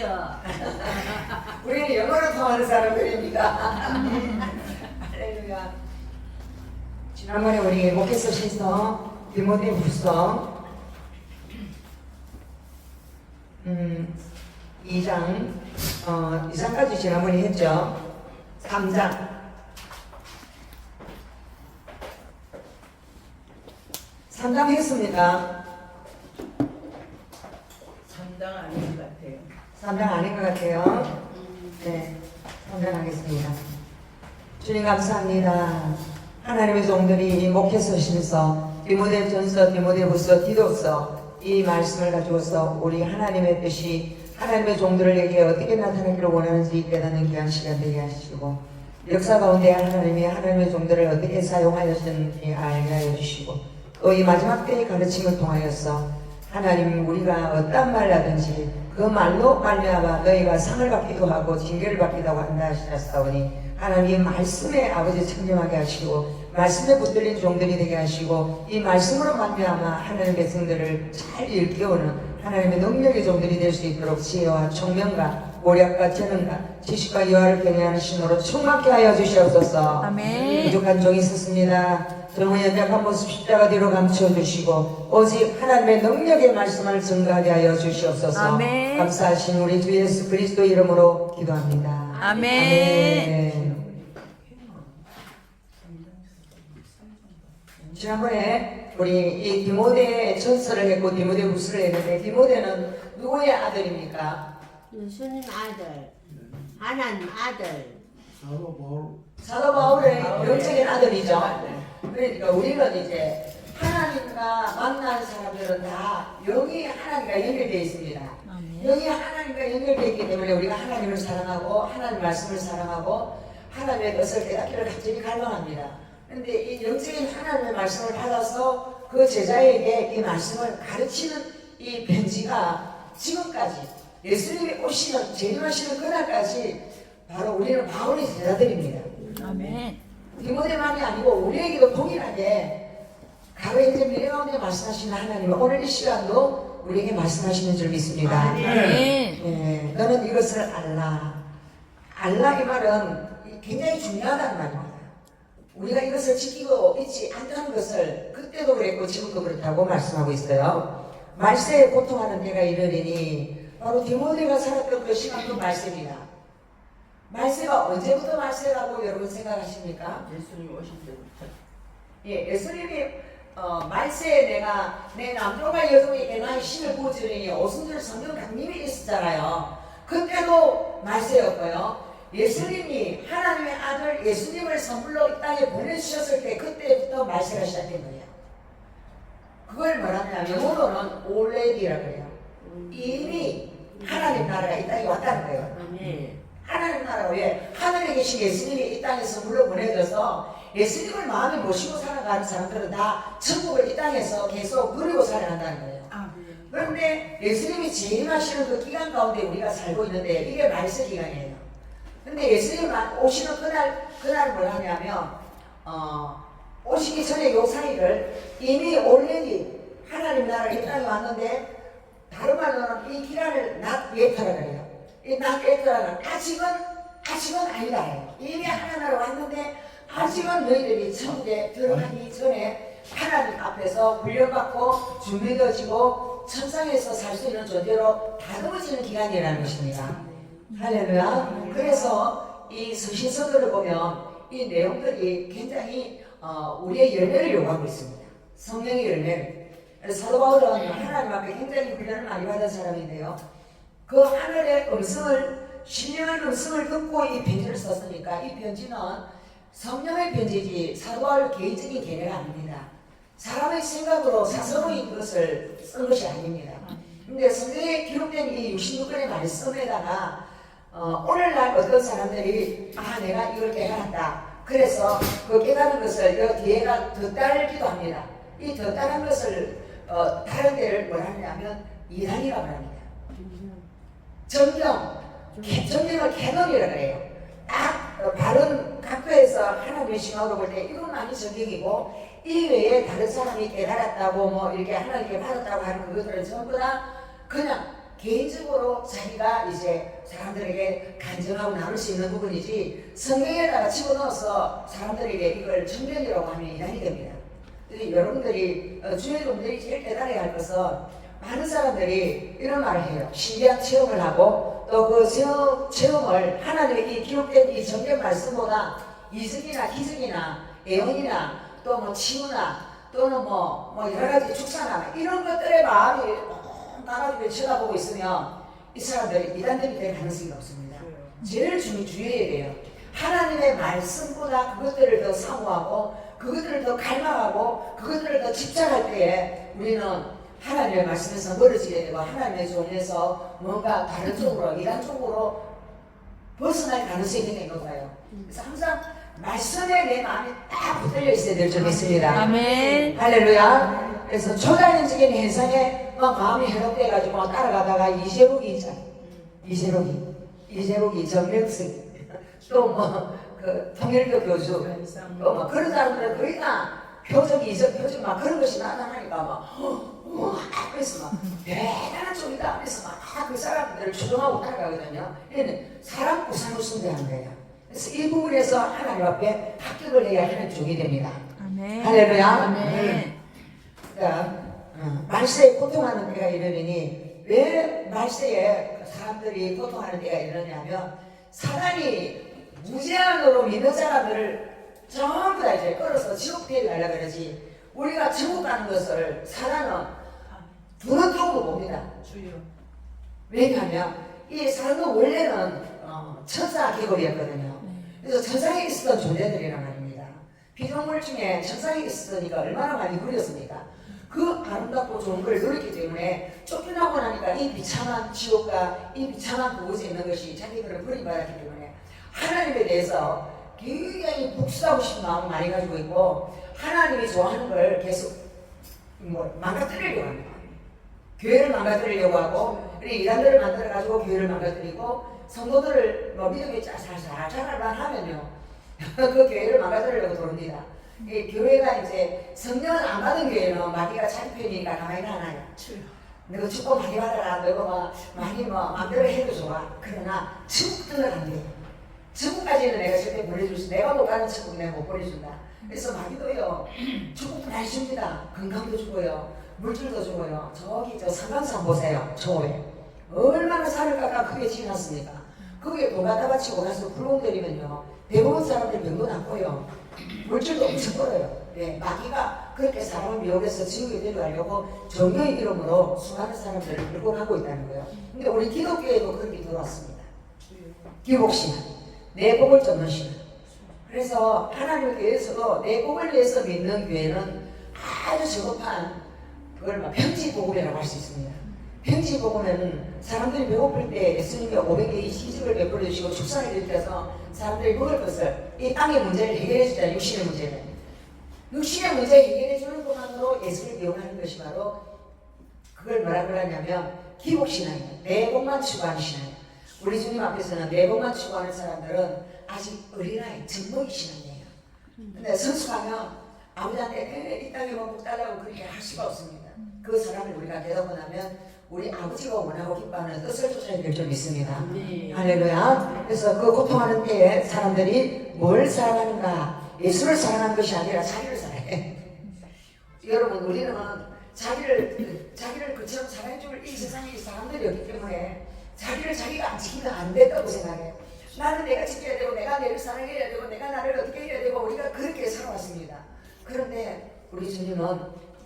주십시오. 우리는 영어로 통하는 사람들입니다. 할렐루야. 지난번에 우리 목회서 신서 디모데후서 2장까지 지난번에 했죠. 3장 했습니다. 3장 아닌 것 같아요. 3장 아닌 것 같아요. 네, 3장 하겠습니다. 주님 감사합니다. 하나님의 종들이 이 목회서 신서 디모데전서, 디모데후서, 디도서 이 말씀을 가지고서 우리 하나님의 뜻이 하나님의 종들에게 어떻게 나타나기를 원하는지 깨닫는 귀한 시간 되게 하시고 역사 가운데 하나님의 종들을 어떻게 사용하셨는지 알게 하여 주시고 또 이 마지막 때의 가르침을 통하여서 하나님 우리가 어떤 말 하든지 그 말로 말미암아 너희가 상을 받기도 하고 징계를 받기도 한다 하시사오니 하나님 말씀에 아버지 청렴하게 하시고 말씀에 붙들린 종들이 되게 하시고 이 말씀으로 말미암아 하나님의 백성들을 잘 일깨우는 하나님의 능력의 종들이 될 수 있도록 지혜와 총명과 모략과 재능과 지식과 여호와를 경외하는 신으로 충만케 하여 주시옵소서. 아멘. 부족한 종이 있었습니다. 정의 연약한 모습 십자가 뒤로 감춰주시고 오직 하나님의 능력의 말씀을 증가하게 하여 주시옵소서. 아멘. 감사하신 우리 주 예수 그리스도 이름으로 기도합니다. 아멘. 지난번에 우리 이 디모데 전서를 했고 디모데후서를 했는데 디모데는 누구의 아들입니까? 예수님 아들, 하나님 아들. 사도 바울의 영적인 아들이죠. 그러니까 우리는 이제 하나님과 만나는 사람들은 다 영이 하나님과 연결되어 있습니다. 영이 하나님과 연결되어 있기 때문에 우리가 하나님을 사랑하고 하나님 말씀을 사랑하고 하나님의 뜻을 깨닫기를 간절히 갈망합니다. 그런데 이 영적인 하나님의 말씀을 받아서 그 제자에게 이 말씀을 가르치는 이 편지가 지금까지 예수님이 오시는 재림하시는 그날까지 바로 우리는 바울의 제자들입니다. 아멘. 디모데만이 아니고 우리에게도 동일하게 가로행전 미래 가운데 말씀하시는 하나님은 오늘 이 시간도 우리에게 말씀하시는 줄 믿습니다. 아멘. 너는 이것을 알라. 알라 이 말은 굉장히 중요하다는 말입니다. 우리가 이것을 지키고 있지 않다는 것을 그때도 그랬고 지금도 그렇다고 말씀하고 있어요. 말세에 고통하는 때가 이르리니 바로 디모데가 살았던 그 시간도 말세입니다. 말세가 언제부터 말세라고 여러분 생각하십니까? 예수님 오실 때부터. 예, 예수님이 말세에 내가 내 남종과 여종에게 나의 신을 부어주리니 오순절 성령 강림이 있었잖아요. 그때도 말세였고요. 예수님이 하나님의 아들 예수님을 선물로 이 땅에 보내주셨을 때 그때부터 말세가 시작된 거예요. 그걸 뭐라냐 영어로는 already라고 해요. 이미 하나님 나라가 이 땅에 왔다는 거예요. 아멘. 하나님 나라가 왜 하늘에 계신 예수님이 이 땅에 선물로 보내줘서 예수님을 마음에 모시고 살아가는 사람들은 다 천국을 이 땅에서 계속 누리고 살아간다는 거예요. 그런데 예수님이 재림하시는 그 기간 가운데 우리가 살고 있는데 이게 말세 기간이에요. 근데 예수님 오시는 그날 뭘 하냐면 오시기 전에 요 사이를 이미 올레디 하나님 나라가 이 땅에 왔는데 다른 말로는 이 기간을 낮 예터라 그래요. 이 낮 예터라는 아직은 아니다. 이미 하나님 왔는데 아직은 너희들이 천국에 들어가기 전에 하나님 앞에서 훈련받고 준비되어지고 천상에서 살 수 있는 존재로 다듬어지는 기간이라는 것입니다. 할렐루야. 그래서 이 서신서들을 보면 이 내용들이 굉장히 우리의 열매를 요구하고 있습니다. 성령의 열매를. 사도 바울은 하나님 앞에 굉장히 훈련을 많이 받은 사람인데요. 그 하늘의 음성을 신령한 음성을 듣고 이 편지를 썼으니까 이 편지는 성령의 편지지 사도 바울 개인적인 계례가 아닙니다. 사람의 생각으로 사서로인 것을 쓴 것이 아닙니다. 근데 성경에 기록된 이 66권의 말씀에다가 오늘날 어떤 사람들이 내가 이걸 깨달았다. 그래서 그 깨달은 것을 여 뒤에가 덧달기도 합니다. 이 덧달은 것을 다른 데를 뭐라 하냐면 이단이라고 합니다. 정경을 캐논이라고 해요. 딱 바른 각도에서 하나님의 시각으로 볼 때 이것만이 정경이고 이 외에 다른 사람이 깨달았다고 뭐 이렇게 하나님께 받았다고 하는 그것들은 전부 다 그냥 개인적으로 자기가 이제 사람들에게 간증하고 나눌 수 있는 부분이지 성경에다가 집어넣어서 사람들에게 이걸 정면이라고 하면 이단이 됩니다. 그래서 여러분들이 주의 종들이 제일 깨달아야 할 것은 많은 사람들이 이런 말을 해요. 신기한 체험을 하고 또 그 체험을 하나님의 이 기록된 이 정견 말씀보다 이승이나 희승이나 애언이나 또 뭐 치유나 또는 뭐 여러 가지 축사나 이런 것들의 마음이 나가지고 쳐다보고 있으면 이 사람들이 이단들이 될 가능성이 없습니다. 제일 주의해야 돼요. 하나님의 말씀보다 그것들을 더 사모하고 그것들을 더 갈망하고 그것들을 더 집착할 때에 우리는 하나님의 말씀에서 멀어지게 되고 하나님의 종에서 뭔가 다른 쪽으로 이단 쪽으로 벗어날 가능성이 있는 거예요. 그래서 항상 말씀에 내 마음이 딱 붙들려 있어야 될 점이 있습니다. 아멘. 할렐루야. 그래서 초자연적인 현상에 마음이 현혹돼가지고 따라가다가 이재록이 정명승 또 그 통일교 교주 또 뭐 그런 사람들은 거의 다 표적 막 그런 것이 나타나니까 그래서 막 대단한 쪽이다. 그래서 막 그 사람들을 추종하고 따라가거든요. 얘는 사람 구상을 숭배한 거예요. 그래서 이 부분에서 하나님 앞에 합격을 해야 하는 종이 됩니다. 아멘. 할렐루야. 아멘. 그러니까 말세에 고통하는 때가 이러니 왜 말세에 사람들이 고통하는 때가 이러냐면 사단이 무제한으로 믿는 사람들을 전부 다 이제 끌어서 지옥 데려가려고 그러지 우리가 지옥 가는 것을 사단은 눈은 뜨고 봅니다. 왜냐하면 이 사람은 원래는 천사 계급이었거든요. 그래서 천상에 있었던 존재들이란 말입니다. 피조물 중에 천상에 있었으니까 얼마나 많이 누렸습니까? 그 아름답고 좋은 걸 누렸기 때문에 쫓겨나고 나니까 이 비참한 지옥과 이 비참한 그곳에 있는 것이 자기들을 버림받았기 때문에 하나님에 대해서 굉장히 복수하고 싶은 마음을 많이 가지고 있고 하나님이 좋아하는 걸 계속 망가뜨리려고 합니다. 교회를 망가뜨리려고 하고 그리고 이단들을 만들어가지고 교회를 망가뜨리고 성도들을 믿음이 자잘만 하면요 그 교회를 망가뜨리려고 들어옵니다. 이 교회가 이제 성령을 안 받은 교회는 마귀가 자기 편이니까 가만히 하나요. 너가 축복 많이 받아라. 너가 많이 마음대로 해도 좋아. 그러나 천국 들어간 게 천국까지는 내가 절대 보내줄 수 내가 못 가는 천국 내가 못 보내준다. 그래서 마귀도요 축복도 많이 줍니다. 건강도 주고요 물질도 주고요. 저기 저 상강산 보세요. 저에 얼마나 산을 깎아 크게 지어놨습니까? 거기에 돈 갖다 바치고 가서 불공들이면요 대부분 사람들 병도 낫고요 물질도 엄청 벌어요. 네, 마귀가 그렇게 사람을 미혹해서 지옥에 데려가려고 정의의 이름으로 수많은 사람들을 끌고 가고 있다는 거예요. 근데 우리 기독교에도 그렇게 들어왔습니다. 기복신앙, 내 복을 쫓는 신앙. 그래서 하나님을 위해서도 내 복을 위해서 믿는 교회는 아주 저급한 그걸 평지복음이라고 할 수 있습니다. 평지복음은 사람들이 배고플 때 예수님이 500개의 시집을 베풀어 주시고 축사를 일으켜서 사람들이 먹을 것을 이 땅의 문제를 해결해 주잖아요. 육신의 문제를. 육신의 문제 해결해 주는 것만으로 예수를 이용하는 것이 바로 그걸 뭐라 그러냐면 기복신앙이에요. 내 복만 추구하는 신앙이에요. 우리 주님 앞에서는 내 복만 추구하는 사람들은 아직 어린아이, 젖먹이 신앙이에요. 근데 성숙하면 아버지한테 이 땅에 복 달라고 그렇게 할 수가 없습니다. 그 사람을 우리가 대답을 하면 우리 아버지가 원하고 기뻐하는 뜻을 쫓아야 될 점이 있습니다. 네. 할렐루야. 그래서 그 고통하는 때에 사람들이 뭘 사랑하는가? 예수를 사랑하는 것이 아니라 자기를 사랑해. 여러분 우리는 자기를 그처럼 사랑해줄 이 세상에 사람들이 없기 때문에 자기를 자기가 안 지키면 안 된다고 생각해요. 나는 내가 지켜야 되고 내가 내를 사랑해야 되고 내가 나를 어떻게 해야 되고 우리가 그렇게 살아왔습니다. 그런데 우리 주님은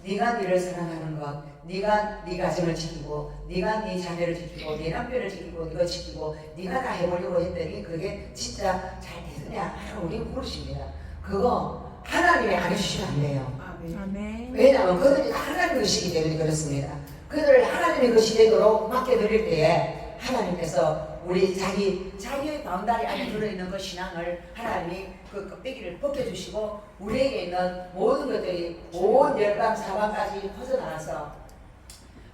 네가 네를 사랑하는 것, 네가 네 가정을 지키고 네가 네 자녀를 지키고 네 남편을 지키고 네가 지키고 네가 다 해보려고 했더니 그게 진짜 잘 되느냐 하고 우리 물으십니다. 그거 하나님이 안 해주시면 안 돼요. 아멘. 왜냐하면 그들이 다 하나님의 것이기 때문에 그렇습니다. 그들을 하나님의 것이 되도록 맡겨드릴 때에 하나님께서 우리 자기의 바운다리 안에 들어있는 그 신앙을 하나님이 그 껍데기를 벗겨주시고 우리에게 있는 모든 것들이 온 열방 사방까지 퍼져나가서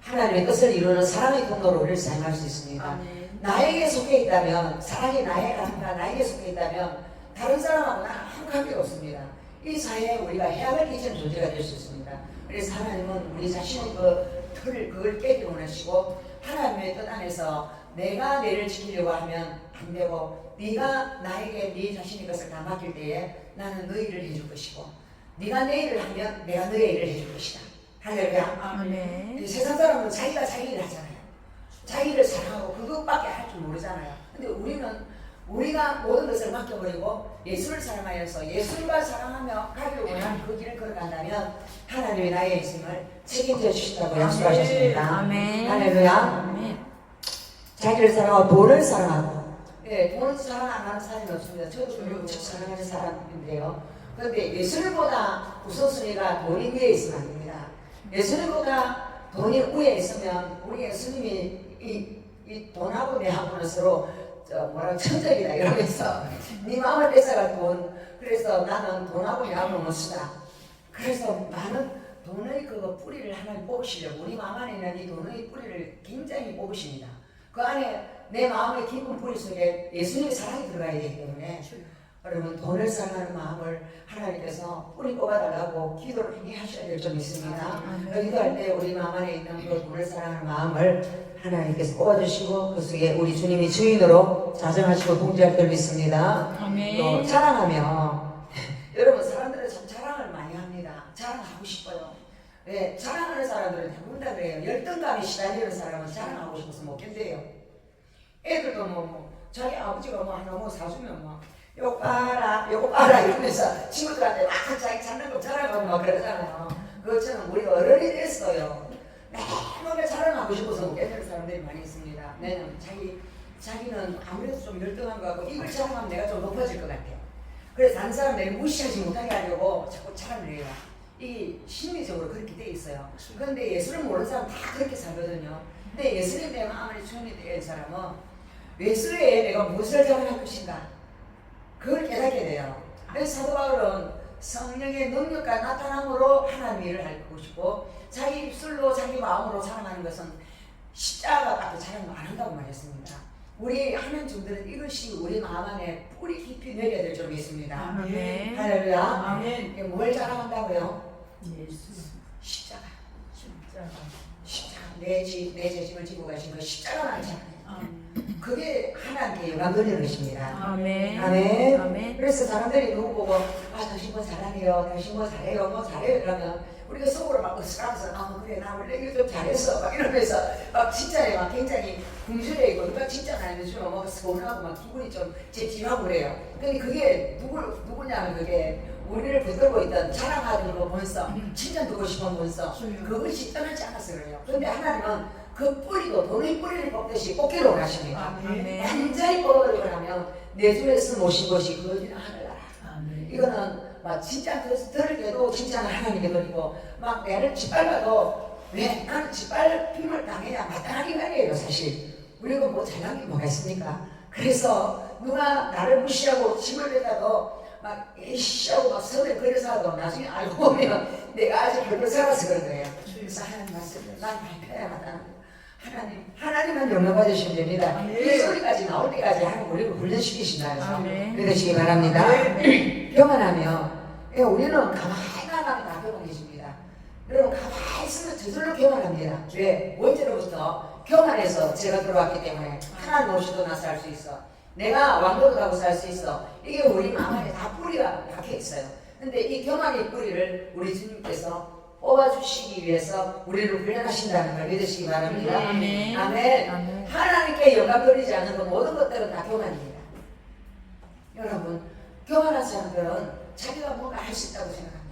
하나님의 뜻을 이루는 사랑의 통로로 우리를 사용할 수 있습니다. 아멘. 나에게 속해 있다면 사랑이 나의 가슴과 나에게 속해 있다면 다른 사람하고는 아무 관계가 없습니다. 이 사회에 우리가 해악을 끼치는 존재가 될 수 있습니다. 그래서 하나님은 우리 자신의 그 틀을 그걸 깨기 원하시고 하나님의 뜻 안에서 내가 너를 지키려고 하면 안 되고 네가 나에게 네 자신의 것을 다 맡길 때에 나는 너희 일을 해줄 것이고 네가 내 일을 하면 내가 너의 일을 해줄 것이다. 할렐루야. 아멘. 세상 사람은 자기가 자기 일을 하잖아요. 자기를 사랑하고 그것밖에 할 줄 모르잖아요. 근데 우리가 모든 것을 맡겨버리고 예수를 사랑하여서 예수를 사랑하며 가기를 원하는 그 길을 걸어간다면 하나님이 나의 인생을 책임져 주신다고 약속하셨습니다. 아멘. 할렐루야. 아멘. 자기를 사랑하고 돈을 사랑하고 예, 돈을 사랑 안 하는 사람이 없습니다. 저도 그리고 사랑하는 사람인데요. 그런데 예수님보다 우선순위가 돈이 위에 있으면 안 됩니다. 예수님보다 돈이 위에 있으면 우리 예수님이 이 돈하고 내하고는 서로 천적이다 이러면서 네 마음을 뺏어갈 돈. 그래서 나는 돈하고 내하고는 못 쓰다. 그래서 많은 돈의 그 뿌리를 하나님 뽑으시려고 우리 마음 안에 있는 이 돈의 뿌리를 굉장히 뽑으십니다. 그 안에 내 마음의 깊은 뿌리 속에 예수님의 사랑이 들어가야 되기 때문에 여러분 돈을 사랑하는 마음을 하나님께서 뿌리 뽑아달라고 기도를 많이 하셔야 될 점 있습니다. 기도할 때 우리 마음 안에 있는 그 돈을 사랑하는 마음을 하나님께서 뽑아주시고 그 속에 우리 주님이 주인으로 자정하시고 통제할 줄 믿습니다. 아멘. 또 자랑하며 여러분 사람들은 참 자랑을 많이 합니다. 자랑하고 싶어요. 네, 자랑하는 사람들은 대부분 다 그래요. 열등감에 시달리는 사람은 자랑하고 싶어서 못 견뎌요. 애들도 자기 아버지가 하나 사주면 요거 봐라 이러면서 친구들한테 막 자기 장난감 자랑하고 막 그러잖아요. 그것처럼 우리가 어른이 됐어요. 맨날 자랑하고 싶어서 못 견디는 사람들이 많이 있습니다. 자기는 아무래도 좀 열등한 거 같고 이걸 자랑하면 내가 좀 높아질 것 같아요. 그래서 다른 사람들이 무시하지 못하게 하려고 자꾸 자랑을 해요. 이 심리적으로 그렇게 돼 있어요. 그런데 예수를 모르는 사람 다 그렇게 살거든요. 근데 예수님 내 마음에 주인이 된 사람은 예수에 내가 무엇을 자랑할 것인가 그걸 깨닫게 돼요. 그래서 사도 바울은 성령의 능력과 나타남으로 하나님 일을 할 것이고 자기 입술로 자기 마음으로 자랑하는 것은 십자가 앞에 자랑 안 한다고 말했습니다. 우리 하는 종들은 이것이 우리 마음 안에 뿌리 깊이 내려야 될 점이 있습니다. 아멘. 할렐루야. 아멘. 이게 뭘 자랑한다고요? 예수. 십자가. 십자가. 내 죄짐을 지고 가신 그 십자가만 자랑해요. 아멘. 그게 하나님께 영광 돌리는 것입니다. 아멘. 아멘. 아멘. 그래서 사람들이 누구 보고 당신 뭐 잘하네요. 당신 뭐 잘해요. 뭐 잘해요. 그러면 우리가 속으로 막 으스라면서 그래 나 원래 이거 좀 잘했어. 막 이러면서 막 칭찬에 막 굉장히 궁절해 있고 누가 칭찬 안 해주면 막 서운하고 막 기분이 좀 찝찝하고 그래요. 근데 그게 누구냐면 그게 우리를 붙들고 있던 자랑하는 거 보면서 칭찬 듣고 싶은 보면서 그것이 떠나지 않아서 그래요. 그런데 하나님은 그 뿌리도 돈의 뿌리를 뽑듯이 뽑기로 원하십니다. 아멘. 완전히 뽑아버리고 나면 내 주에서 모신 것이 그것이나 하늘나라. 아멘. 이거는 막 진짜 들을 때도 칭찬을 하나님께 드리고 막 내를 짓밟아도 왜 나는 짓밟힘을 당해야 마땅하긴 하네요. 사실 우리가 뭐 잘난 게 뭐가 있습니까? 그래서 누가 나를 무시하고 짐을 대다도 막 에이씨하고 막 선을 그려서도 나중에 알고 보면 내가 아직 별로 살아서 그런 거예요. 그래서 하나님 말씀을 난 발표해야 마땅한 거예요. 하나님만 영광 받으시면 됩니다. 이 소리까지 나올 때까지 하나님 우리를 훈련시키신다. 믿으시기 바랍니다. 교만하며 우리는 가만히 나가면 다 교만해집니다. 여러분 가만히 있으면 저절로 교만합니다. 왜? 원죄로부터 교만해서 제가 들어왔기 때문에 하나님 없이도 나 살 수 있어. 내가 왕도도 가고 살 수 있어. 이게 우리 마음 안에 다 뿌리가 박혀 있어요. 근데 이 교만의 뿌리를 우리 주님께서 뽑아주시기 위해서 우리를 훈련하신다는 걸 믿으시기 바랍니다. 아멘. 아멘. 아멘. 하나님께 영광 돌리지 않는 그 모든 것들은 다 교만입니다. 여러분, 교만한 사람들은 자기가 뭔가 할 수 있다고 생각합니다.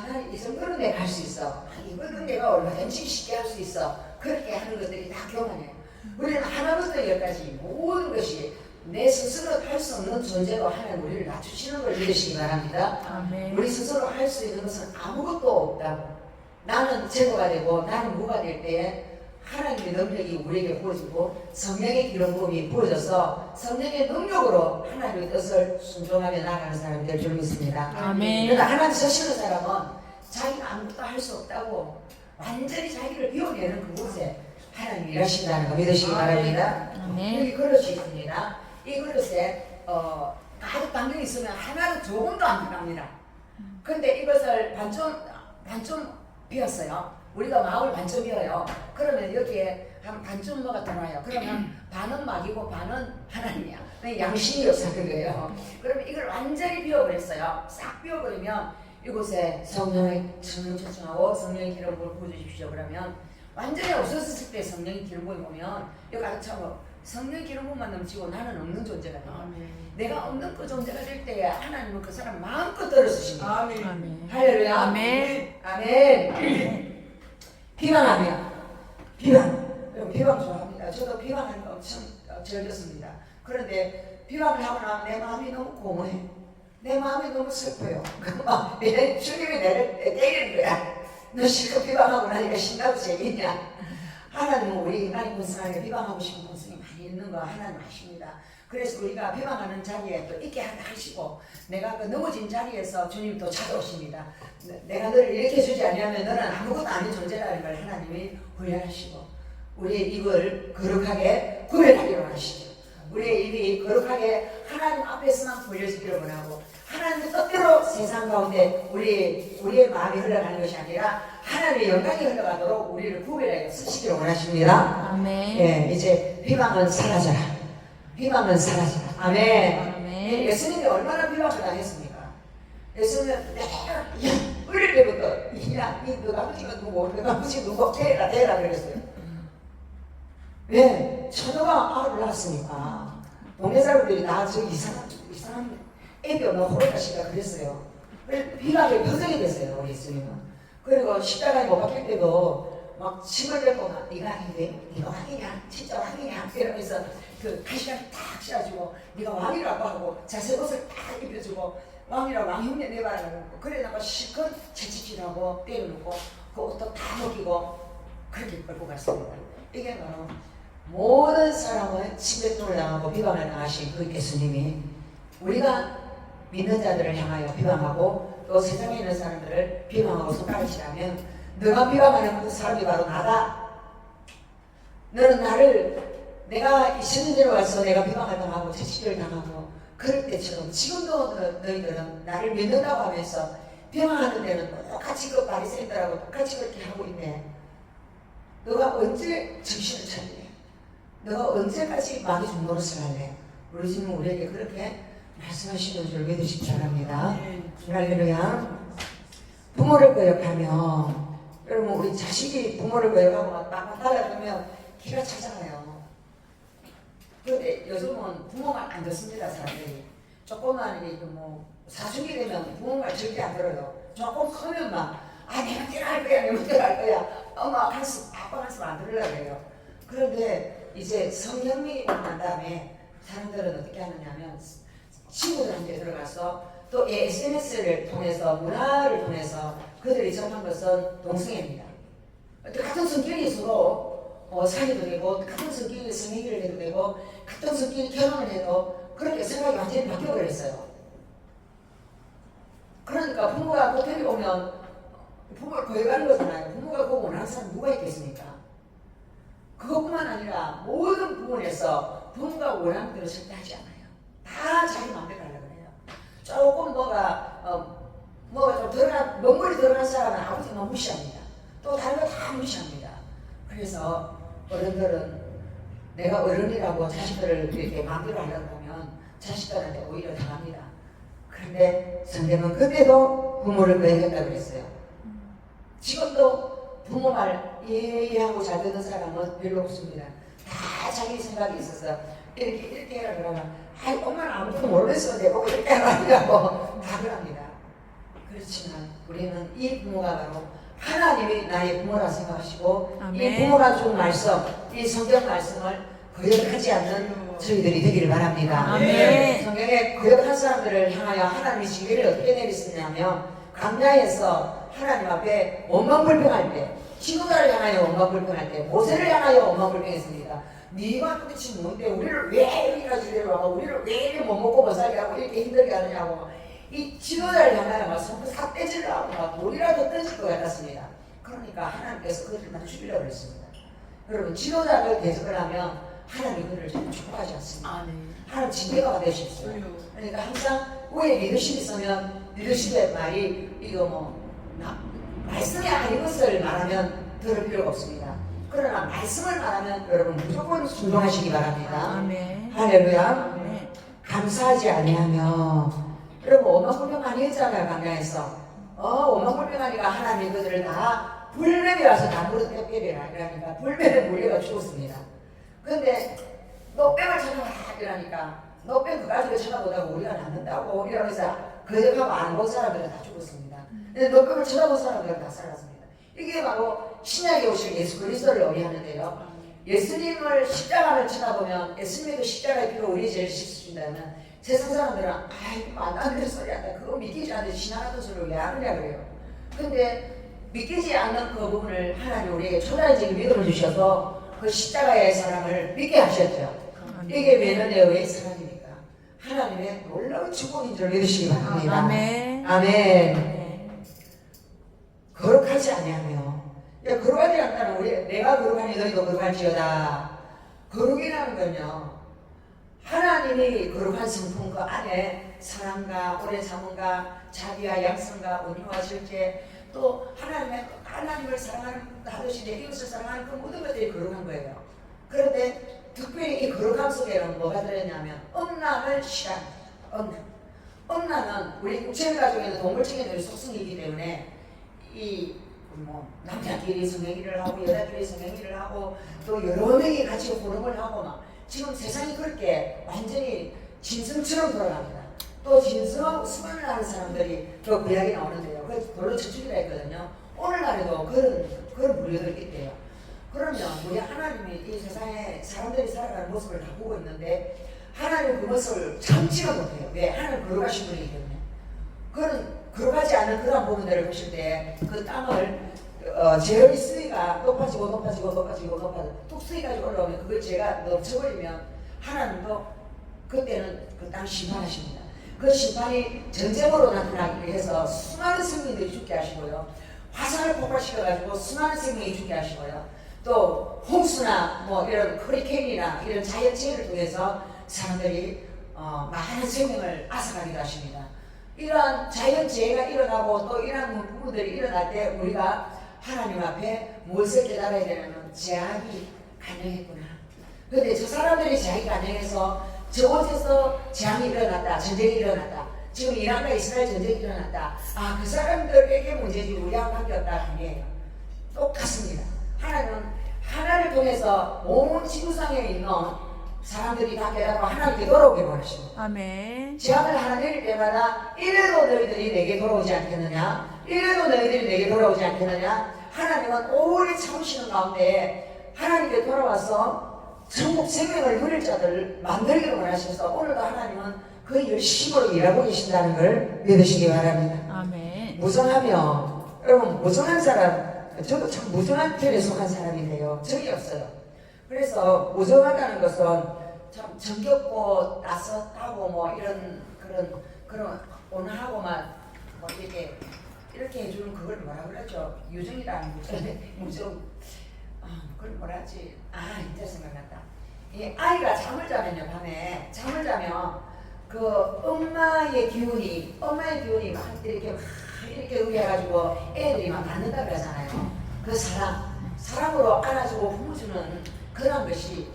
나 이 정도는 내가 할 수 있어. 이거는 내가 얼마든지 쉽게 할 수 있어. 그렇게 하는 것들이 다 교만이에요. 우리는 하나부터 열까지 모든 것이 내 스스로 할 수 없는 존재로 하나님 우리를 낮추시는 걸 믿으시기 바랍니다. 아멘. 우리 스스로 할 수 있는 것은 아무것도 없다고. 나는 제거가 되고 나는 무가 될 때에 하나님의 능력이 우리에게 부어지고 성령의 기름 부음이 부어져서 성령의 능력으로 하나님의 뜻을 순종하며 나아가는 사람이 될 줄 믿습니다. 아멘. 그러니까 하나님 서시는 사람은 자기가 아무것도 할 수 없다고 완전히 자기를 비워내는 그곳에 하나님이 일하신다는 거 믿으시기 바랍니다. 아멘. 여기 그릇이 있습니다. 이 그릇에 가득 담겨 있으면 하나는 조금도 안 들어갑니다. 근데 이것을 반쯤 비웠어요. 우리가 마음을 반쯤 비워요. 그러면 여기에 한 반쯤 뭐가 들어와요. 그러면 반은 막이고 반은 하나님이야. 양심이 없었던 거예요. 그러면 이걸 완전히 비워버렸어요. 싹 비워버리면 이곳에 성령을 초청하고 성령의 기름을 부어주십시오. 그러면 완전히 없어졌을 때 성령의 기름을 보면 여기 가득 차고 성령의 기름만 넘치고 나는 없는 존재가 돼요. 내가 없는 그 존재가 될 때에 하나님은 그 사람 마음껏 들어주십니다. 아멘. 할렐루야. 아멘. 아멘. 비방하면 비방. 비방 좋아합니다. 저도 비방하는 거 엄청 즐겼습니다. 그런데 비방을 하고 나면 내 마음이 너무 공허해. 내 마음이 너무 슬퍼요. 내 주님이 나를 때리는 거야. 너 실컷 비방하고 나니까 신나고 재밌냐? 하나님은 우리 인간이 분성하게 비방하고 싶은 분성이 많이 있는 거 하나님 아십니다. 그래서 우리가 비방하는 자리에 또 있게 하시고 내가 그 넘어진 자리에서 주님 또 찾아오십니다. 내가 너를 일으켜 주지 않으면 너는 아무것도 아닌 존재라는 걸 하나님이 훈련하시고 우리의 입을 거룩하게 구별하기로 하시죠. 우리의 입이 거룩하게 하나님 앞에서만 보여지기를 원하고 하나님의 뜻대로 세상 가운데 우리의 마음이 흘러가는 것이 아니라 하나님의 영광이 흘러가도록 우리를 구별하여 쓰시기를 원하십니다. 아멘. 예, 이제 비방은 사라져라. 비방은 사라져라. 아멘. 아멘. 예수님이 얼마나 비방을 당했습니까? 예수님은 내가 어릴 때부터 야, 너가 아버지가 누구? 너가 아버지 누구? 대라 그랬어요. 왜? 처녀가 아를 낳았으니까 동네 사람들이 다 저 이상한 애비 없는 호로자씨가 그랬어요. 그래서 비방의 표정이 됐어요. 우리 예수님은. 그리고 십자가에 못 박힐 때도 막 침을 뱉고 막 네가 아닌데 네가 왕이냐? 진짜 왕이냐? 이러면서 그 가시관을 탁 씌워주고 네가 왕이라고 하고 자색 옷을 딱 입혀주고 왕이라고 왕흉내 내봐라 그러고 그래다가 실컷 채찍질하고 때려놓고 그 옷도 다 먹이고 그렇게 끌고 갔습니다. 이게 바로 모든 사람은 침뱉음을 당하고 비방을 당하신 그 예수님이 우리가 믿는 자들을 향하여 비방하고 또 세상에 있는 사람들을 비방하고 손가락질하면 너가 비방하는 그 사람이 바로 나다. 너는 나를 내가 20년 전에 와서 내가 비방을 당하고 채찍질을 당하고 그럴 때처럼 지금도 너희들은 나를 믿는다고 하면서 비방하는 데는 똑같이 그 바리새인들하고 똑같이 그렇게 하고 있네. 너가 언제 정신을 차리래? 너가 언제까지 마귀 중노릇을 할래? 우리 주님은 우리에게 그렇게 말씀하시는 줄 믿으시기 바랍니다. 할렐루야. 부모를 거역하면 여러분 우리 자식이 부모를 거역하고 막 따라가면 기가 차잖아요. 그런데 요즘은 부모 말 안 듣습니다. 사람들이 조금만 이게 뭐 사춘기 되면 부모 말 절대 안 들어요. 조금 크면 막 내 맘대로 할 거야, 내 맘대로 할 거야. 엄마 말씀, 아빠 말씀 안 들으려고 해요. 그런데 이제 성령이 난 다음에 사람들은 어떻게 하느냐면 친구들한테 들어가서 또 SNS를 통해서 문화를 통해서 그들이 접한 것은 동성애입니다. 같은 성격이 서로 사귀도 되고 같은 성격이 성행위를 해도 되고 같은 성격이 결혼을 해도 그렇게 생각이 완전히 바뀌어버렸어요. 그러니까 부모가 그 데리고 오면 부모를 거역하는 거잖아요. 부모가 그거 원하는 사람 누가 있겠습니까? 그것뿐만 아니라 모든 부분에서 부모가 원하는 대로 절대 하지 않아요. 다 자기 마음대로 하려고 해요. 조금 뭐가 좀 들어간, 먼 들어간 사람은 아버지만 무시합니다. 또 다른 거 다 무시합니다. 그래서 어른들은 내가 어른이라고 자식들을 이렇게 마음대로 하려고 하면 자식들한테 오히려 당합니다. 그런데 성경은 그때도 부모를 거역했다고 그랬어요. 지금도 부모 말 예하고 잘 듣는 사람은 별로 없습니다. 다 자기 생각이 있어서 이렇게 해라 그러면 엄마는 아무것도 모르겠어 내보고 이렇게 하라고 답을 합니다. 그렇지만 우리는 이 부모가 바로 하나님이 나의 부모라 생각하시고 아멘. 이 부모가 준 말씀, 이 성경 말씀을 거역하지 않는 저희들이 되기를 바랍니다. 아멘. 성경에 거역한 사람들을 향하여 하나님이 징계를 어떻게 내리시냐면 광야에서 하나님 앞에 원망불평할 때, 지도자를 향하여 원망불평할 때, 모세를 향하여 원망불평했습니다. 네가 도대체 뭔데 우리를 왜 여기까지 데려와서 우리를 왜 이렇게 못 먹고 못 살게 하고 이렇게 힘들게 하느냐고 이 지도자를 향하여 막 손을 싹 떼지를 하고 막 돌이라도 던질 것 같았습니다. 그러니까 하나님께서 그들만 죽이려고 했습니다. 여러분 지도자를 대적을 하면 하나님이 그들을 축복하지 않습니다. 하나님 징계가 되십시오. 그러니까 항상 위에 리더십이 있으면 리더십의 말이 이거 뭐 말씀이 아닌 것을 말하면 들을 필요가 없습니다. 그러나 말씀을 말하면 여러분 무조건 순종하시기 바랍니다. 아멘. 할렐루야. 아멘. 감사하지 아니하며 여러분 오만불평 많이 했잖아요. 강야에서 오만불평하니까 하나님 그들을 다 불뱀이 와서 다 물어떼버리라 이러니까 불뱀에 물려가 죽었습니다. 근데 너 뱀을 찾아와 이러니까 너 뱀 그 가지고 찾아보다가 우리가 낫는다고 이러면서 거듭하고 안 본 사람들은 다 죽었습니다. 근데 너 뱀을 찾아본 사람들은 다 살았습니다. 이게 바로 신약에 오실 예수 그리스도를 의미하는데요. 예수님을 십자가를 쳐다보면 예수님도 십자가의 피로 우리 죄를 씻으신다면 세상 사람들은 아이 말도 안 되는 소리 한다. 그거 믿기지 않는데 신앙하던 소리를 왜 하느냐 그래요. 근데 믿기지 않는 그 부분을 하나님 우리에게 초자연적인 믿음을 주셔서 그 십자가의 사랑을 믿게 하셨죠. 이게 외면에 의해 사랑입니까? 하나님의 놀라운 축복인 줄 믿으시기 바랍니다. 아멘. 아멘. 네. 거룩하지 아니하며 거룩하지 않다는 우리 내가 거룩하니 너희도 거룩할지어다. 거룩이라는 건요 하나님이 거룩한 성품 그 안에 사랑과 오래 참음과 자비와 양성과 온유와 절제 또 하나님을 사랑하는 하듯이 내 이웃을 사랑하는 그 모든 것들이 거룩한 거예요. 그런데 특별히 이 거룩함 속에는 뭐가 들었냐면 음란을 싫어합니다. 음란은 우리 육체 가족에는 동물적인 우리 속성이기 때문에 남자끼리 성행위를 하고 여자끼리 성행위를 하고 또 여러 명이 같이 호름을 하고 막 지금 세상이 그렇게 완전히 짐승처럼 돌아갑니다. 또 짐승하고 수만을 하는 사람들이 또 그 이야기 나오는데요. 그 별로 저축이라 했거든요. 오늘날에도 그런 무리들이 있대요. 그러면 우리 하나님이 이 세상에 사람들이 살아가는 모습을 다 보고 있는데 하나님 그 모습을 참지가 못해요. 왜? 하나님 거룩하신 분이기 때문에. 그런 거룩하지 않은 그런 부분들을 보실 때 그 땅을 제어의 수위가 높아지고 뚝 수위까지 올라오면 그걸 제가 넘쳐버리면 하나님도 그때는 그 땅 심판하십니다. 그 심판이 전쟁으로 나타나기 위해서 수많은 생명들이 죽게 하시고요. 화산을 폭발시켜가지고 수많은 생명이 죽게 하시고요. 또 홍수나 뭐 이런 허리케인이나 이런 자연재해를 통해서 사람들이 많은 생명을 앗아가기도 하십니다. 이러한 자연재해가 일어나고 또 이러한 부분들이 일어날 때 우리가 하나님 앞에 무엇을 깨달아야 되냐면 재앙이 간영했구나. 그런데 저 사람들이 재앙이 간영해서 저곳에서 재앙이 일어났다. 전쟁이 일어났다. 지금 이란과 이스라엘 전쟁이 일어났다. 그 사람들에게 문제지 우리하고 관계없다. 아니에요. 똑같습니다. 하나님은 하나를 통해서 온 지구상에 있는 사람들이 다 깨닫고 하나님께 돌아오기를 원하십니다. 아멘. 재앙을 하나 내릴 때마다 이래도 너희들이 내게 돌아오지 않겠느냐? 이래도 너희들이 내게 돌아오지 않겠느냐? 하나님은 오래 참으시는 가운데 하나님께 돌아와서 천국 생명을 누릴 자들을 만들기를 원하셔서 오늘도 하나님은 그 열심으로 일하고 계신다는 걸 믿으시기 바랍니다. 아멘. 무성하며 여러분 무성한 사람 저도 참 무성한 편에 속한 사람인데요. 정이 없어요. 그래서 무성하다는 것은 참 정겹고 따뜻하고 뭐 이런 그런 온화하고만 뭐 이렇게 해주는 그걸 뭐라 그러죠? 유정이라는 무정 그걸 뭐라 하지? 이제 생각났다. 이 아이가 잠을 자면요 밤에 잠을 자면 그 엄마의 기운이 막 이렇게 의해가지고 애들이 막 낳는다 그러잖아요. 그 사랑으로 안아주고 품어주는 그런 것이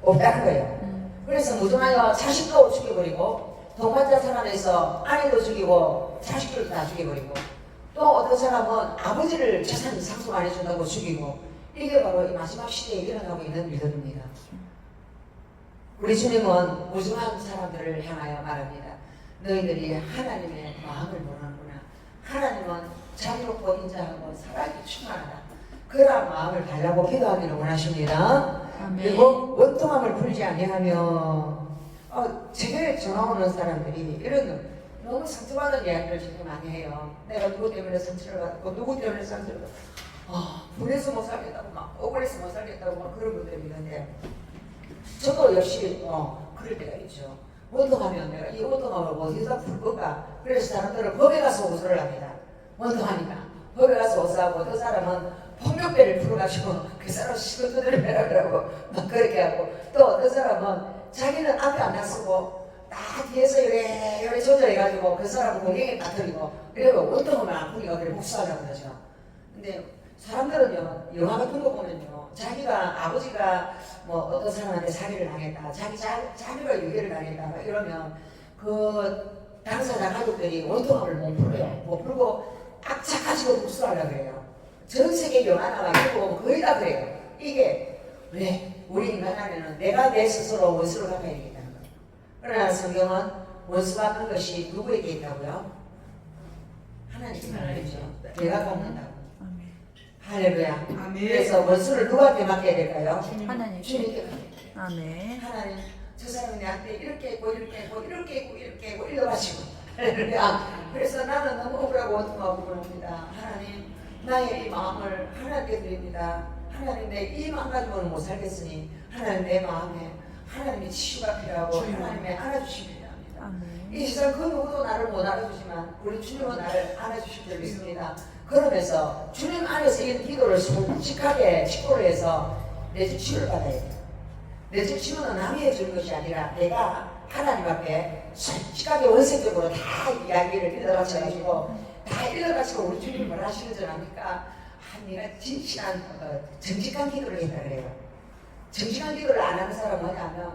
없다는 거예요. 그래서 무정하여 자식도 죽여버리고 동반자 사람에서 아이도 죽이고 자식들도 다 죽여버리고 또 어떤 사람은 아버지를 재산 상속 안 해준다고 죽이고 이게 바로 이 마지막 시대에 일어나고 있는 일들입니다. 우리 주님은 무정한 사람들을 향하여 말합니다. 너희들이 하나님의 마음을 모르는구나. 하나님은 자유롭고 인자하고 사랑이 충만하다. 그러한 마음을 달라고 기도하기를 원하십니다. 아멘. 그리고 원통함을 풀지 아니하며 제게 전화 오는 사람들이 이런 너무 상처받은 이야기를 정말 많이 해요. 내가 누구 때문에 상처를 받았고 누구 때문에 상처를 받았고 분해서 못 살겠다고 막 억울해서 못 살겠다고 막 그런 분들이 있는데 저도 역시 그럴 때가 있죠. 원통하면 내가 이 원통함을 어디서 풀 건가. 그래서 사람들은 법에 가서 호소를 합니다. 원통하니까 법에 가서 호소하고 또 사람은 폭력배를 풀어가지고 그 사람 시건들을 해라고 막 그렇게 하고 또 어떤 사람은 자기는 앞에 안 나서고 딱 뒤에서 요래 조절해가지고 그 사람 공경에 딱 들이고 그리고 원통하면 안 풀리고 그래 복수하려고 그러죠. 근데 사람들은요, 영화 같은 거 보면요, 자기가 아버지가 뭐 어떤 사람한테 사기를 당했다, 자기가 유괴를 당했다, 막 이러면 그 당사자 가족들이 원통함을 못 풀어요. 못 풀고 악착가지고 복수하려고 그래요. 전 세계 영화나 막 이런 거 보면 거의 다 그래요. 이게 왜? 우리 인간하면은 내가 내 스스로 원수를 갚아야 되겠다는 거예요. 그러나 성경은 원수 갚는 것이 누구에게 있다고요? 하나님께 말했죠. 내가 갚는다고. 아멘. 할렐루야. 아멘. 그래서 원수를 누구한테 맡겨야 될까요? 하나님. 주님께 맡겨야 돼요. 아멘. 하나님, 저 사람이 나한테 이렇게 했고 이렇게 했고 이렇게 했고 이렇게 했고 이러가지고 할렐루야. 그래서 나는 너무 억울하고 원통하고 그럽니다. 하나님, 나의 이 마음을 하나님께 드립니다. 하나님, 내 이 마음 가지고는 못 살겠으니 하나님, 내 마음에 하나님의 치유가 필요하고 하나님의 안아주심이 필요합니다. 아멘. 이 세상 그 누구도 나를 못 알아주지만 우리 주님은 나를 안아주실 줄 믿습니다. 그러면서 주님 안에서 이 기도를 솔직하게 직고를 해서 내 집 치유를 받아야 돼요. 내 집 치유는 남이 해주는 것이 아니라 내가 하나님 앞에 솔직하게 원색적으로 다 이야기를 일러바쳐가지고 다 일러가지고 우리 주님이 뭘 하시는 줄 압니까? 네가 진실한 정직한 기도를 했다 그래요. 정직한 기도를 안 하는 사람은 뭐냐면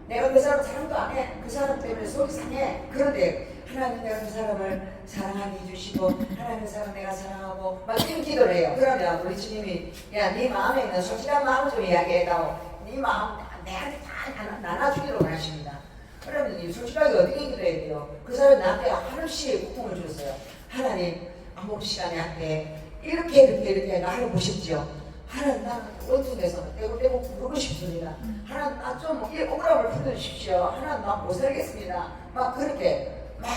내가 그 사람 사랑도 안 해. 그 사람 때문에 속이 상해. 그런데 하나님, 내가 그 사람을 사랑하게 해주시고 하나님, 그 사람 내가 사랑하고 막 이런 기도를 해요. 그러면 우리 주님이 야, 네 마음에 있는 솔직한 마음을 좀 이야기해다오. 네 마음 내한테 다 나눠주기로 원하십니다. 그러면 이 솔직하게 어떻게 기도해야 돼요? 그 사람이 나한테 하루씩 고통을 줬어요. 하나님, 아무 시간에 한테 이렇게 나를 보십시오. 하나님, 나는 원통에서 떼고 부르고 싶습니다. 하나님, 나 좀 억울함을 풀어주십시오. 하나님, 나 못 살겠습니다. 막 그렇게 막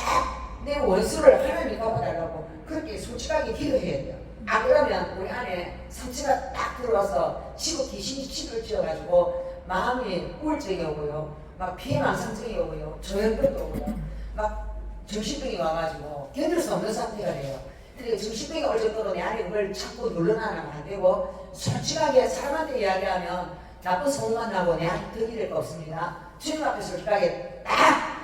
내 원수를 하나님이 갚아달라고 그렇게 솔직하게 기도해야 돼요. 안 그러면 우리 안에 상처가 딱 들어와서 귀신이 집을 지어가지고 마음이 우울증이 오고요. 막 피해망상증이 오고요. 조현병도 오고요. 막 정신병이 와가지고 견딜 수 없는 상태가 돼요. 근데 정신병이 올 정도로 내 안에 그걸 자꾸 눌러놔면 안 되고 솔직하게 사람한테 이야기하면 나쁜 소문만 나고 내한테 덕이 될 거 없습니다. 주님 앞에 솔직하게 딱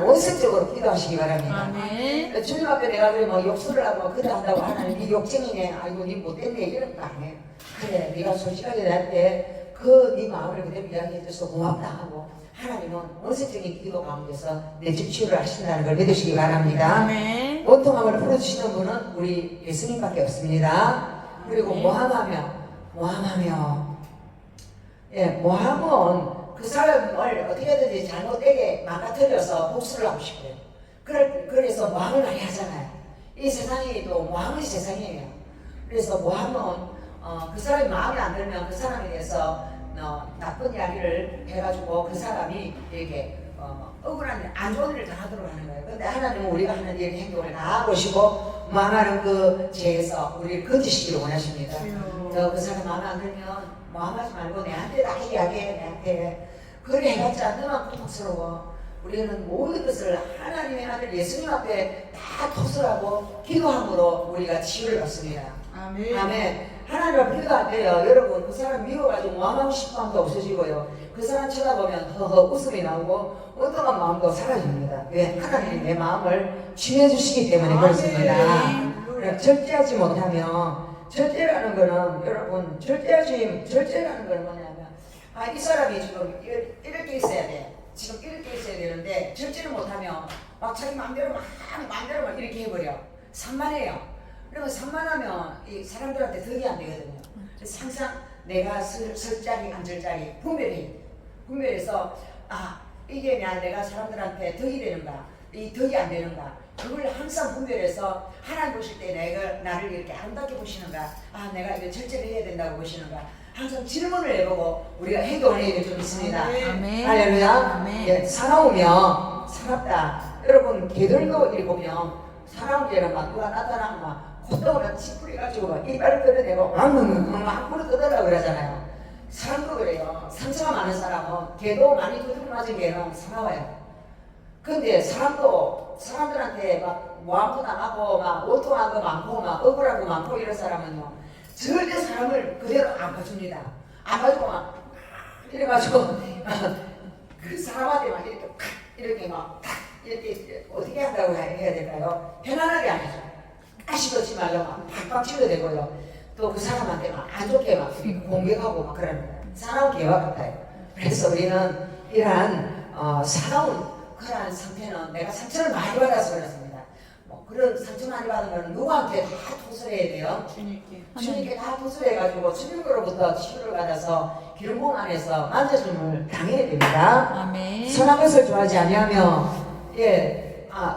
원색적으로 기도하시기 바랍니다. 아멘. 주님 앞에 내가 그래 뭐 욕설을 하고 그래 한다고 하나님 네 욕쟁이네, 아이고 네 못됐네 이런 거 아니에요. 그래, 네가 솔직하게 나한테 네 마음을 그대로 이야기해줘서 고맙다 하고 하나님은 원색적인 기도 가운데서 내 집 치유를 하신다는 걸 믿으시기 바랍니다. 아멘. 원통함을 풀어주시는 분은 우리 예수님밖에 없습니다. 그리고 모함하며 모함은 그 사람을 어떻게든지 잘못되게 망가뜨려서 복수를 하고 싶어요. 그래서 모함을 많이 하잖아요. 이 세상이 또 모함의 세상이에요. 그래서 모함은 그 사람이 마음에 안 들면 그 사람에 대해서 나쁜 이야기를 해가지고 그 사람이 이렇게 억울한 안 좋은 일을 다 하도록 하는 거예요. 근데 하나님은 우리가 하는 일 행동을 다 보시고 망하는 그 죄에서 우리를 건지시기를 원하십니다. 그 사람 마음에 안 들면 모함하지 말고 내한테 다 이야기해. 내한테 그래 해봤자 너만 고통스러워. 우리는 모든 것을 하나님의 아들 예수님 앞에 다 토설하고 기도함으로 우리가 치유를 받습니다. 아멘. 아멘. 하나님 앞에 기도할 때요, 여러분 그 사람 미워가지고 모함하고 싶은 마음도 없어지고요, 그 사람 쳐다보면 허허 웃음이 나오고 어떠한 마음도 사라집니다. 왜? 하나님이 내 마음을 치유해 주시기 때문에 그렇습니다. 절제하지 못하면, 절제라는 거는 여러분 절제라는 거는 뭐냐면 이 사람이 지금 이렇게 있어야 돼. 지금 이렇게 있어야 되는데 절제를 못하면 막 자기 마음대로 막 이렇게 해버려. 산만해요. 그러면 산만하면 이 사람들한테 덕이 안 되거든요. 그래서 항상 내가 설 자리 앉을 자리 분별해서 이게 내가 사람들한테 덕이 되는가, 이 덕이 안 되는가, 그걸 항상 분별해서 하나님 보실 때 나를 이렇게 아름답게 보시는가, 내가 이거 절제를 해야 된다고 보시는가, 항상 질문을 해보고 우리가 행동을 해야 될 줄 믿습니다. 아멘. 할렐루야. 아멘. 예, 사나우면 사납다. 여러분 개들도 이렇게 보면 사나운 개는 막 누가 나타나면 막 콧등으로 찌푸리 가지고 막 이빨을 끌어내고 막 불을 뜯으려고 그러잖아요. 사람도 그래요. 상처가 많은 사람은 개도 많이 두드려 맞은 개는 사나워요. 근데 사람들한테 막 모함도 당하고 막 원통한 거 많고 막 억울한 거 많고 이런 사람은요, 절대 사람을 그대로 안 봐줍니다. 안 봐주고 막 이래가지고 그 사람한테 막 이렇게 막 이렇게 어떻게 한다고 해야 될까요? 편안하게 안 해줘. 가시 걷지 말라고 막 팍팍 치도 되고요. 또 그 사람한테 막 안 좋게 막 공격하고 막 그러는 거예요. 사나운 개와 같아요. 그래서 우리는 이러한 사나운 그러한 상태는 내가 상처를 많이 받아서 그렇습니다. 뭐 그런 상처 많이 받은 거는 누구한테 다 토설해야 돼요. 주님께 다 토설해가지고 주님으로부터 치유를 받아서 기름 부음 안에서 만져줌을 당해야 됩니다. 아멘. 선한 것을 좋아하지 아니하며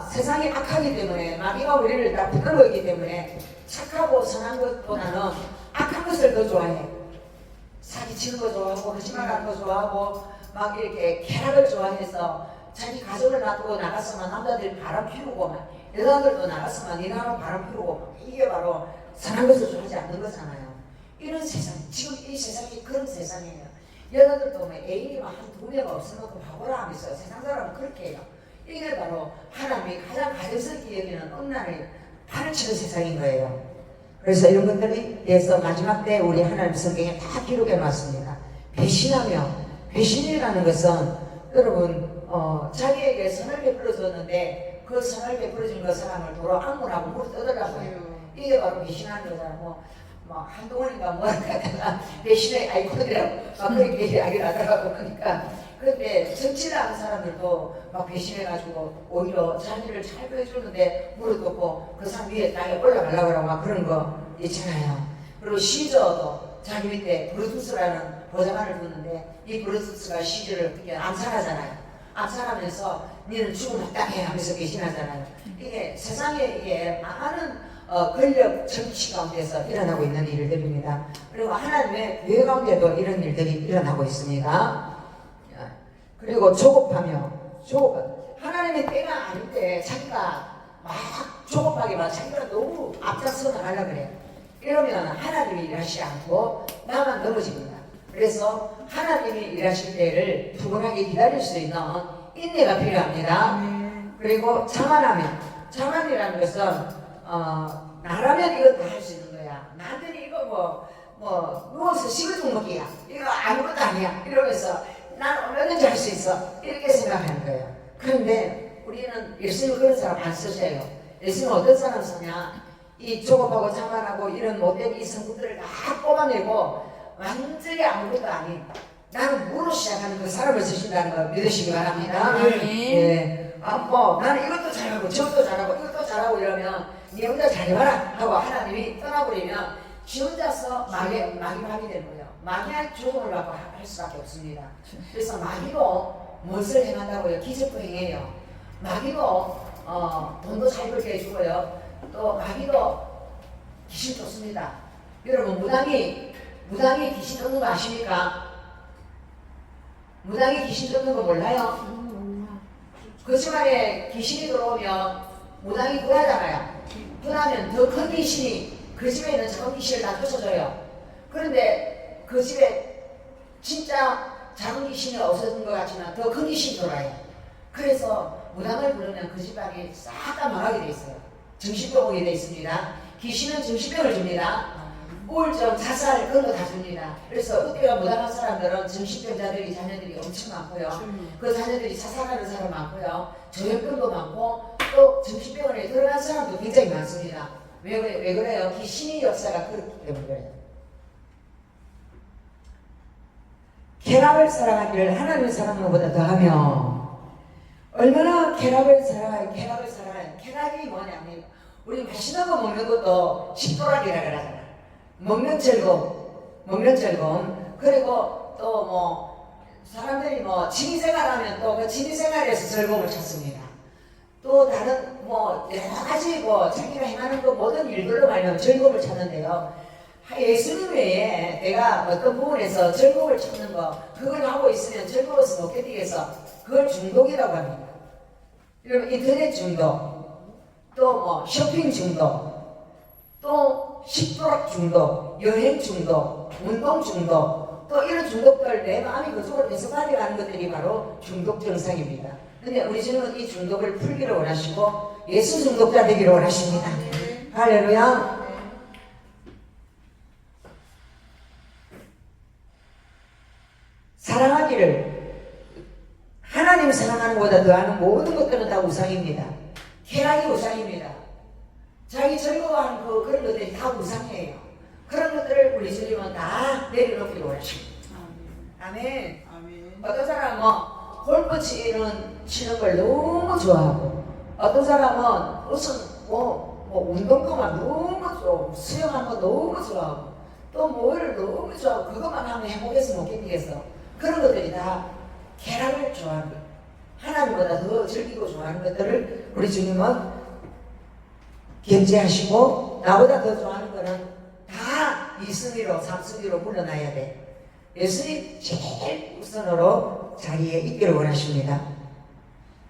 세상이 악하기 때문에 마귀가 우리를 다 붙들고 있기 때문에 착하고 선한 것보다는 악한 것을 더 좋아해. 사기치는 거 좋아하고 거짓말하는 거 좋아하고 막 이렇게 쾌락을 좋아해서 자기 가족을 놔두고 나가서만 남자들이 바람 피우고 막 여자들도 나가서만 일하러 바람 피우고 막 이게 바로 선한 것을 좋아하지 않는 거잖아요. 이런 세상, 지금 이 세상이 그런 세상이에요. 여자들도 뭐 애인이 막 한 두 명 없으면 그 바보라 하면서 세상 사람은 그렇게 해요. 이게 바로 하나님이 가장 가증스럽게 여기는 음란의 판을 치는 세상인 거예요. 그래서 이런 것들에 대해서 마지막 때 우리 하나님 성경에 다 기록해 놨습니다. 배신하며, 배신이라는 것은 여러분 자기에게 선을 베풀어 줬는데 그 선을 베풀어 준 그 사람을 도로 악물하고 물어 뜯으려고 해요. 이게 바로 배신하는 거잖아요. 뭐 한동훈인가 뭐랄까 배신의 아이콘이라고 막 그렇게 이야기를 하더라고. 그러니까 그런데 정치를 하는 사람들도 막 배신해가지고 오히려 자기를 잘 보여주는데 무릎 꿇고 그 사람 위에 땅에 올라가려고 하고 막 그런 거 있잖아요. 그리고 시저도 자기 밑에 브루투스라는 보좌관을 두는데 이 브루투스가 시저를 어떻게 암살하잖아요. 암살하면서 니는 죽음 마땅해 하면서 배신하잖아요. 이게 세상에 이게 많은 권력 정치 가운데서 일어나고 있는 일들입니다. 그리고 하나님의 교회 가운데도 이런 일들이 일어나고 있습니다. 그리고 조급하며 하나님의 때가 아닐 때 자기가 막 조급하게 막 자기가 너무 앞장서 나가려고 그래. 이러면 하나님이 일하시지 않고 나만 넘어집니다. 그래서 하나님이 일하실 때를 푸근하게 기다릴 수 있는 인내가 필요합니다. 그리고 자만이라는 것은 나라면 이거 다 할 수 있는 거야. 나한테는 이거 누워서 식어죽 먹기야. 이거 아무것도 아니야. 이러면서 난 얼마든지 할 수 있어. 이렇게 생각하는 거예요. 그런데 우리는 예수님은 그런 사람 안 쓰셔요. 예수님은 어떤 사람 쓰냐? 이 조급하고 자만하고 이런 못된 이 성품들을 다 뽑아내고 완전히 아무것도 아닌 나는 무로 시작하는 그 사람을 쓰신다는 걸 믿으시기 바랍니다. 예. 나는 이것도 잘하고 저것도 잘하고 이것도 잘하고 이러면 니 혼자 잘해봐라 하고 하나님이 떠나버리면 지 혼자서 마귀밥이 되는 거예요. 마귀의 조종을 받고 할 수밖에 없습니다. 그래서 마귀도 무엇을 행한다고요? 기적도 행해요. 마귀도 돈도 잘 벌게 해주고요. 또 마귀도 귀신 쫓습니다. 여러분 무당이 귀신 쫓는 거 아십니까? 무당이 귀신 쫓는 거 몰라요? 거짓말에 귀신이 들어오면 무당이 불하잖아요. 불하면 더 큰 귀신이 그 집에 있는 작은 귀신을 다 쫓아줘요. 그런데 그 집에 진짜 작은 귀신이 없어진 것 같지만 더 큰 귀신이 돌아요. 그래서 무당을 부르면 그 집안이 싹 다 망하게 돼 있어요. 정신병 오게 돼 있습니다. 귀신은 정신병을 줍니다. 우울증, 자살 그런 거 다 줍니다. 그래서 그때가 무당한 사람들은 정신병자들이 자녀들이 엄청 많고요. 그 자녀들이 자살하는 사람 많고요. 조현병도 많고 또 정신병원에 들어간 사람도 굉장히 많습니다. 왜 그래요? 귀신의 역사가 그렇기 때문에 그래요. 쾌락을 사랑하기를 하나님을 사랑하는 것보다 더하며 얼마나 쾌락을 사랑해요. 쾌락이 뭐냐면 우리 맛있는 거 먹는 것도 식도락이라 그러잖아. 먹는 즐거움. 그리고 또 사람들이 취미생활하면 또 그 취미생활에서 즐거움을 찾습니다. 또 다른 여러 가지 자기가 행하는 그 모든 일들로 말하면 즐거움을 찾는데요. 예수님 외에 내가 어떤 부분에서 즐거움을 찾는 거 그걸 하고 있으면 즐거워서 못 견디겠어. 그걸 중독이라고 합니다. 여러분 인터넷 중독, 또 쇼핑 중독, 또 식도락 중독, 여행 중독, 운동 중독, 또 이런 중독들 내 마음이 그쪽으로 계속 가져가는 것들이 바로 중독 증상입니다. 근데 우리 주님은 이 중독을 풀기를 원하시고 예수 중독자 되기를 원하십니다. 할렐루야. 사랑하기를 하나님 사랑하는 것보다 더하는 모든 것들은 다 우상입니다. 쾌락이 우상입니다. 자기 즐거워하는 그런 것들이 다 우상이에요. 그런 것들을 우리 주님은 다 내려놓기를 원하십니다. 아멘. 아멘. 어떤 사람은 골프 치는 걸 너무 좋아하고, 어떤 사람은 무슨 운동도 너무 좋아하고, 수영하는 거 너무 좋아하고, 또 뭐를 너무 좋아하고, 그것만 하면 행복해서 못 견디겠어. 그런 것들이 다 쾌락을 좋아하는 거예요. 하나님보다 더 즐기고 좋아하는 것들을 우리 주님은 견제하시고, 나보다 더 좋아하는 거는 다 2순위로 3순위로 물러나야 돼. 예수님 제일 우선으로 자리에 있기를 원하십니다.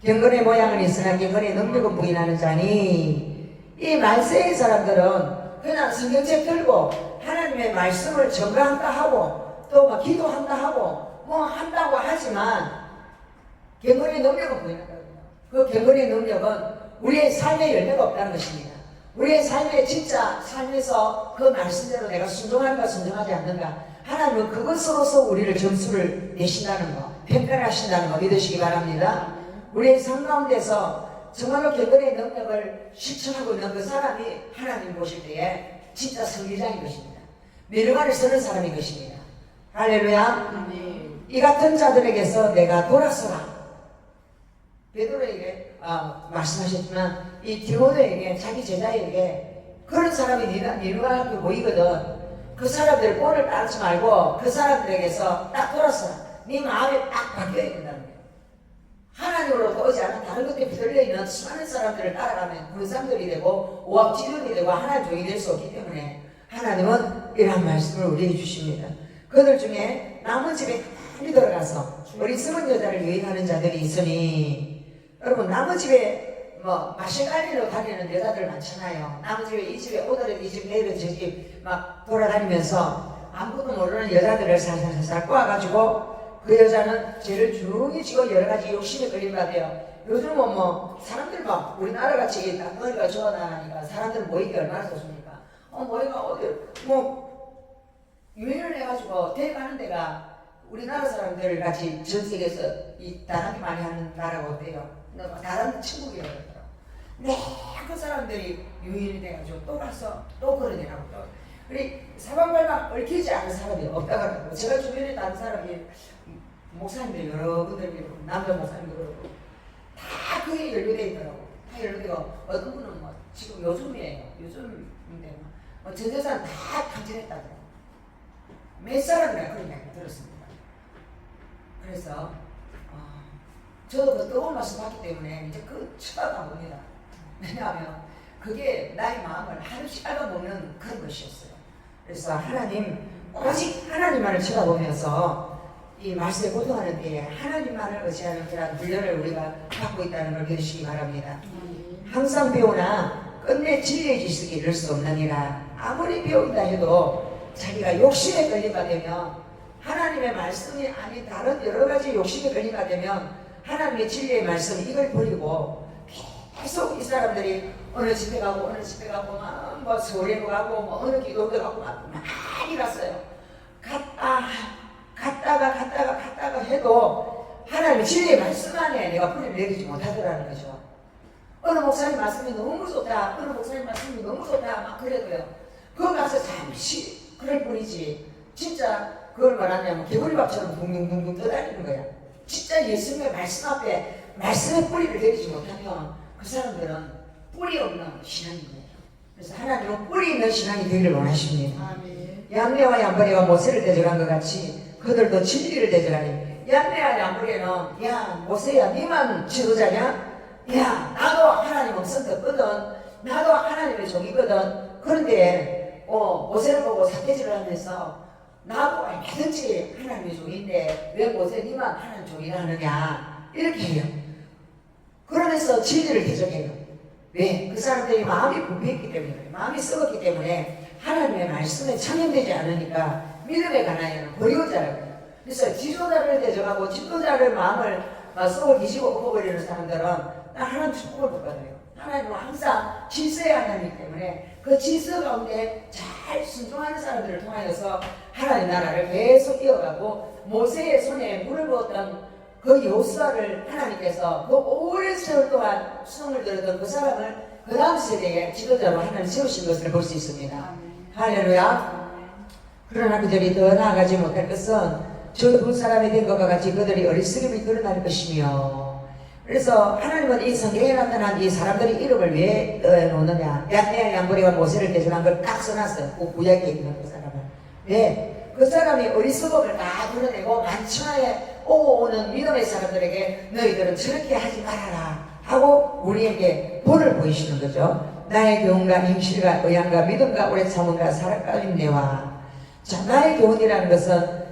경건의 모양은 있으나 경건의 능력은 부인하는 자니, 이 말세의 사람들은 그냥 성경책 들고 하나님의 말씀을 전가한다 하고 또 막 기도한다 하고 뭐 한다고 하지만 경건의 능력은 부인한다고요. 그 경건의 능력은 우리의 삶에 열매가 없다는 것입니다. 우리의 삶에 진짜 삶에서 그 말씀대로 내가 순종하는가 순종하지 않는가, 하나님은 그것으로서 우리를 점수를 내신다는 거, 평가를 하신다는 거 믿으시기 바랍니다. 우리의 삶 가운데서 정말로 경건의 능력을 실천하고 있는 그 사람이 하나님 보실 때에 진짜 성리자인 것입니다. 미르만을 서는 사람인 것입니다. 할렐루야. 이 같은 자들에게서 내가 돌아서라. 베드로에게 말씀하셨지만 이 디모데에게, 자기 제자에게 그런 사람이 미르만 앞에 보이거든. 그 사람들 꼴을 따르지 말고 그 사람들에게서 딱 돌아서라. 네 마음이 딱 바뀌어야 된다는 거예요. 하나님으로부터 오지 않은 다른 것에 비틀려 있는 수많은 사람들을 따라가면 군상들이 되고 오합지졸이 되고 하나님 종이 될 수 없기 때문에 하나님은 이러한 말씀을 우리에게 주십니다. 그들 중에 남은 집에 빨리 들어가서 우리 숨은 여자를 유행하는 자들이 있으니, 여러분 남은 집에 마실 깔리러 다니는 여자들 많잖아요. 남은 집에 이 집에 오늘은 이 집, 내일은 저 집 막 돌아다니면서 아무것도 모르는 여자들을 살살살살 꼬아가지고 그 여자는 죄를 중히 지고 여러 가지 욕심에 걸린 것 같아요. 요즘은 사람들 막 우리나라 같이 땅거리가 좋아나가니까 사람들 모이기 얼마나 좋습니까? 모이가 어디 유인을 해가지고 데려가는 데가 우리나라 사람들 같이 전 세계에서 이 다람이 많이 하는 나라가 어때요? 다른 천국이라고 그러더라고. 네, 그 사람들이 유인이 돼가지고 또 가서 또 그러더라고. 우리 사방팔방 얽히지 않은 사람이 없다고 하더라고. 제가 주변에 다른 사람이 목사님들 여러 분들, 남자 목사님들 그러고 다 그게 연루되어 있더라고. 다 연루되고 어떤 분은 지금 요즘인데 전 재산 다 탕진했다더라고. 몇 사람이나 그런 이야기 들었습니다. 그래서 저도 그 뜨거운 말씀 받기 때문에 이제 그 쳐다가 봅니다. 왜냐하면 그게 나의 마음을 하루씩 alb아먹는 그런 것이었어요. 그래서 하나님, 오직 하나님만을 쳐다보면서 이 말씀에 고통하는 때에 하나님만을 의지하는 그런 훈련을 우리가 받고 있다는 걸 믿으시기 바랍니다. 항상 배우나 끝내 진리의 지식이 이룰 수 없느니라. 아무리 배운다 해도 자기가 욕심에 걸리게 되면, 하나님의 말씀이 아닌 다른 여러 가지 욕심에 걸리게 되면 하나님의 진리의 말씀 이걸 버리고 계속 이 사람들이 어느 집에 가고 어느 집에 가고 뭐 서울에도 가고 뭐 어느 기도도 가고 많이 갔어요. 갔다가 해도 하나님의 진리의 말씀 안에 내가 뿌리를 내리지 못하더라는 거죠. 어느 목사님 말씀이 너무 좋다, 어느 목사님 말씀이 너무 좋다 막 그래도요, 그거 가서 잠시 그럴 뿐이지 진짜 그걸 말하냐면 개구리밥처럼 둥둥둥둥 떠다니는 거야. 진짜 예수님의 말씀 앞에 말씀의 뿌리를 내리지 못하면 그 사람들은 뿌리 없는 신앙인 거예요. 그래서 하나님은 뿌리 있는 신앙이 되기를 원하십니다. 얀네와 얀브레가 모세를 대적한 것 같이 그들도 진리를 대적하니, 얀네와 얀브레는 야 모세야 니만 지도자냐? 야 나도 하나님 음성 듣거든, 나도 하나님의 종이거든. 그런데 모세를 보고 삿대질을 하면서 나도 얼마든지 하나님의 종인데 왜 모세 니만 하나님 종이라 하느냐 이렇게 해요. 그러면서 진리를 대적해요. 왜? 그 사람들이 마음이 부패했기 때문에, 마음이 썩었기 때문에 하나님의 말씀에 참여되지 않으니까 믿음의 가난에는 버리고 자라고요. 그래서 지도자를 대적하고 지도자를 마음을 속을 뒤집어 엎어버리는 사람들은 하나님 축복을 못 받아요. 하나님은 항상 질서의 하나님이기 때문에 그 질서 가운데 잘 순종하는 사람들을 통하여서 하나님 나라를 계속 이어가고, 모세의 손에 물을 부었던 그 여호수아를 하나님께서 그 오랜 세월 동안 수송을 들었던 그 사람을 그 다음 세대의 지도자로 하나님 세우신 것을 볼 수 있습니다. 할렐루야. 그러나 그들이 더 나아가지 못할 것은 저 두 사람이 된 것과 같이 그들이 어리석음이 드러날 것이며. 그래서 하나님은 이 성경에 나타난 이 사람들의 이름을 왜 놓느냐. 야떼와 양보리와 모세를 대신한 걸 딱 써놨어요. 그 구약에 있는 그 사람은. 왜? 그 사람이 어리석음을 다 드러내고 만천하에 오고 오는 믿음의 사람들에게 너희들은 저렇게 하지 말아라 하고 우리에게 본을 보이시는 거죠. 나의 교훈과 행실과 의향과 믿음과 오래 참음과 사랑과 인내와. 자, 나의 교훈이라는 것은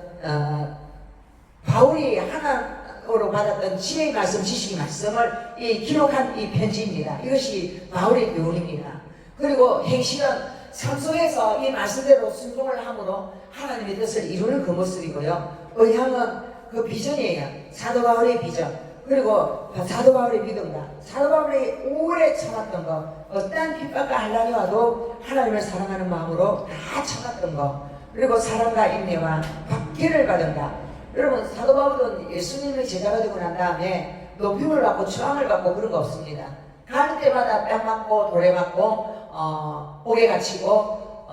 바울이 하나님으로 받았던 지혜의 말씀, 지식의 말씀을 기록한 이 편지입니다. 이것이 바울의 교훈입니다. 그리고 행실은 삶 속에서 이 말씀대로 순종을 함으로 하나님의 뜻을 이루는 그 모습이고요. 의향은 그 비전이에요. 사도 바울의 비전. 그리고 사도 바울의 믿음과 사도 바울이 오래 참았던 거, 어떠한 핍박과 한란이 와도 하나님을 사랑하는 마음으로 다 참았던 거, 그리고 사랑과 인내와 박해를 받은다. 여러분, 사도 바울은 예수님의 제자가 되고 난 다음에 높임을 받고 추앙을 받고 그런 거 없습니다. 가는 때마다 뺨 맞고 돌에 맞고 옥에 갇히고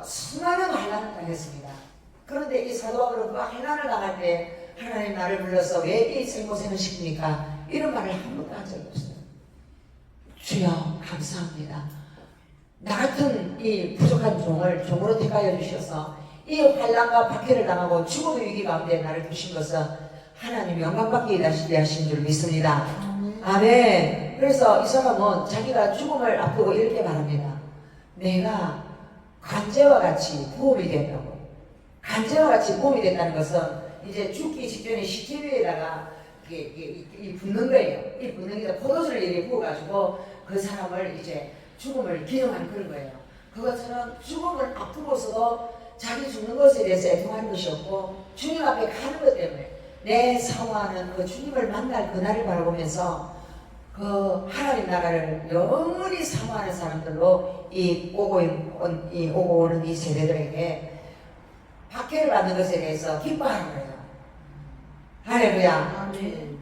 수많은 환난을 당했습니다. 그런데 이 사도 바울은 그 환난을 당할 때 하나님 나를 불러서 왜 이 생고생을 시킵니까? 이런 말을 한 번도 한 적이 없어요. 주여 감사합니다. 나 같은 이 부족한 종을 종으로 택하여 주셔서 이 환난과 박해를 당하고 죽음의 위기 가운데 나를 두신 것은 하나님 영광받기 위해 하신 줄 믿습니다. 아멘. 그래서 이 사람은 자기가 죽음을 앞두고 이렇게 말합니다. 내가 간제와 같이 부음이 된다고. 간제와 같이 부음이 됐다는 것은 이제 죽기 직전에 시체위에다가 이 붓는 거예요. 이 붓는 게 포도주를 이렇게 부어가지고 그 사람을 이제 죽음을 기념하는 그런 거예요. 그것처럼 죽음을 앞두고서도 자기 죽는 것에 대해서 애통하는 것이 없고 주님 앞에 가는 것 때문에 내 사모하는 그 주님을 만날 그날을 바라보면서 그 하나님 나라를 영원히 사모하는 사람들로 오고 오는 이 세대들에게 박해를 받는 것에 대해서 기뻐하는 거예요. 할렐루야. 아멘.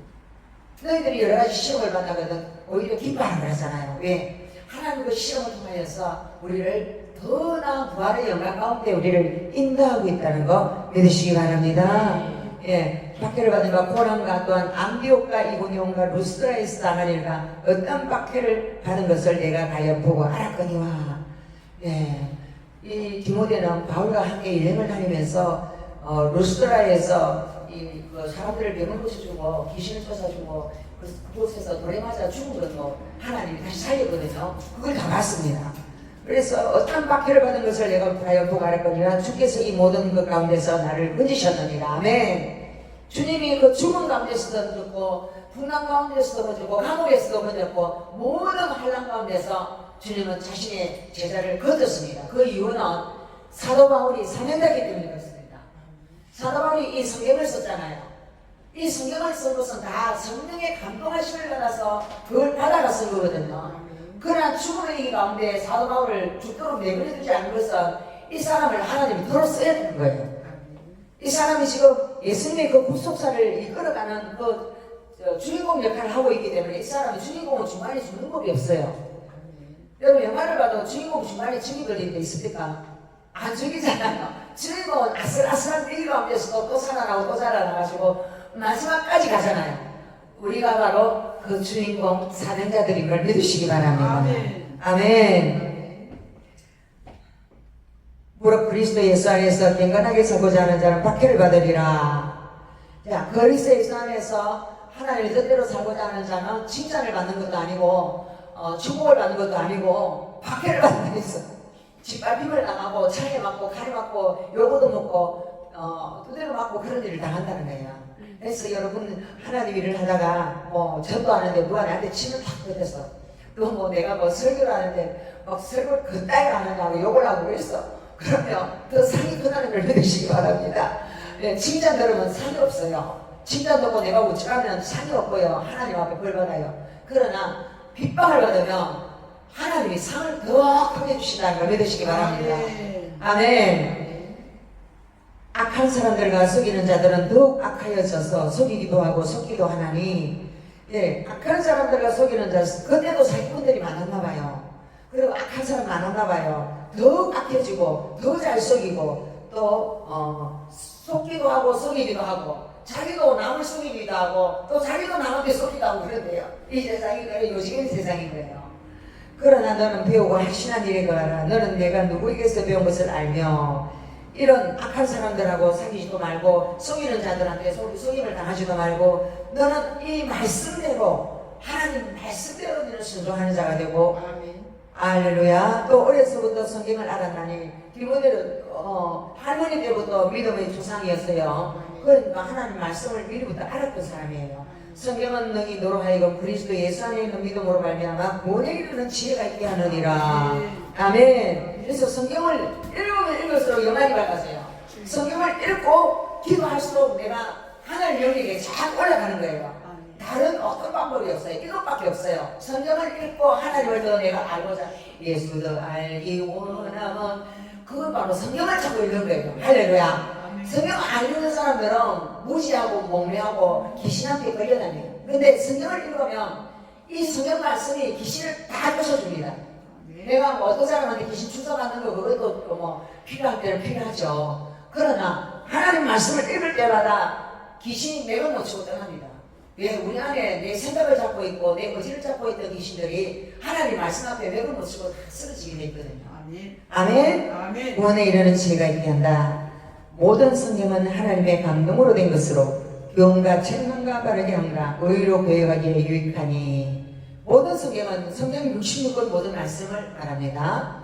너희들이 여러 가지 시험을 받나거든 오히려 기뻐하는 거잖아요. 왜? 하나님 그 시험을 통하여서 우리를 더 나은 부활의 영광 가운데 우리를 인도하고 있다는 거 믿으시기 바랍니다. 예, 박해를 받은 바 고난과 또한 안디옥과 이고니온과 루스드라에서 당한 일과 어떤 박해를 받은 것을 내가 가여 보고 알았거니와. 예, 이 디모데는 바울과 함께 여행을 다니면서 루스드라에서 그 사람들을 병을 고쳐주고 귀신을 쫓아주고 그곳에서 돌에 맞아 죽은 것도 하나님이 다시 살렸거든요. 그걸 다 봤습니다. 그래서 어떤 박해를 받은 것을 내가 가여 보고 알았거니와 주께서 이 모든 것 가운데서 나를 건지셨느니라. 아멘. 주님이 그 죽음 가운데서도 건졌고 풍랑 가운데서도 건졌고 감옥에서도 건졌고 모든 환난 가운데서 주님은 자신의 제자를 건졌습니다. 그 이유는 사도 바울이 사명자이기 때문에 그렇습니다. 사도 바울이 이 성경을 썼잖아요. 이 성경을 쓴 것은 다 성령의 감동하심을 받아서 그걸 받아가 쓴 거거든요. 그러나 죽음의 위기 가운데 사도 바울을 죽도록 내버려 두지 않는 것은 이 사람을 하나님이 도로 써야 되는 거예요. 이 사람이 지금 예수님의 그 구속사를 이끌어가는 그 주인공 역할을 하고 있기 때문에 이 사람이 주인공은 중간에 죽는 법이 없어요. 여러분 영화를 봐도 주인공 중간에 죽이 걸린 데 있습니까? 안 죽이잖아요. 주인공은 아슬아슬한 위기 가운데서도 또 살아나고 또 살아나가지고 마지막까지 가잖아요. 우리가 바로 그 주인공 사명자들인 걸 믿으시기 바랍니다. 아멘. 아멘. 무릇 그리스도 예수 안에서 경건하게 살고자 하는 자는 박해를 받으리라. 자, 그리스도 예수 안에서 하나님의 뜻대로 살고자 하는 자는 칭찬을 받는 것도 아니고 축복을 받는 것도 아니고 박해를 받는 게 있어. 짓밟힘을 당하고 창에 맞고 칼에 맞고 요거도 먹고 두대로 맞고 그런 일을 당한다는 거예요. 그래서 여러분 하나님 일을 하다가 전도 하는데 누가 나한테 침을 탁 뱉어서 또 내가 설교를 하는데 막 설교를 그따위로 하느냐고 욕을 하고 그랬어. 그러면 더 상이 크다는 걸 믿으시기 바랍니다. 예, 칭찬 들으면 상이 없어요. 칭찬 듣고 내가 우쭐하면 상이 없고요. 하나님 앞에 벌 받아요. 그러나 핍박을 받으면 하나님이 상을 더 크게 주신다는 걸 믿으시기 바랍니다. 아멘. 악한 사람들과 속이는 자들은 더욱 악하여져서 속이기도 하고 속기도 하나니, 예, 악한 사람들과 속이는 자, 그때도 사기꾼들이 많았나 봐요. 그리고 악한 사람 많았나 봐요. 더 악해지고 더 잘 속이고 또 속기도 하고 속이기도 하고 자기도 남을 속이기도 하고 또 자기도 남한테 속이기도 하고 그런데요. 이 세상이 그래 요즘의 세상인 거예요. 그러나 너는 배우고 확신한 일에 거하라. 너는 내가 누구에게서 배운 것을 알며 이런 악한 사람들하고 사귀지도 말고 속이는 자들한테 속임을 당하지도 말고 너는 이 말씀대로 하나님 말씀대로 너는 순종하는 자가 되고 아멘. 할렐루야. 또 어려서부터 성경을 알았나니 디모데는 할머니 때부터 믿음의 조상이었어요. 그러니까 하나님 말씀을 미리부터 알았던 사람이에요. 성경은 너희 너로 하여금 그리스도 예수 안에 있는 믿음으로 말미암아 구원에 이르는 지혜가 있게 하느니라. 아멘. 그래서 성경을 읽으면 읽을수록 영안이 밝아져요. 성경을 읽고 기도할수록 내가 하나님 영역에 쫙 올라가는 거예요. 다른 어떤 방법이 없어요. 이것밖에 없어요. 성경을 읽고 하나님을 더 내가 알고자 예수 더 알기 원하면 그건 바로 성경을 찾고 읽는 거예요. 할렐루야. 성경 안 읽는 사람들은 무지하고 몽매하고 귀신한테 걸려다녀요. 근데 성경을 읽으면 이 성경 말씀이 귀신을 다 쫓아줍니다. 내가 뭐 어떤 사람한테 귀신 추적하는 거 그것도 뭐 필요할 때는 필요하죠. 그러나 하나님 말씀을 읽을 때마다 귀신이 맥을 놓치고 떠납니다. 왜? 우리 안에 내 생각을 잡고 있고 내 의지를 잡고 있던 귀신들이 하나님 말씀 앞에 맥을 놓치고 다 쓰러지게 돼 있거든요. 아멘. 아멘. 구원에 이르는 지혜가 있게 한다. 모든 성경은 하나님의 감동으로 된 것으로 교훈과 책망과 바르게 함과 의로 교육하기에 유익하니 모든 성경은 성경 66권 모든 말씀을 말합니다.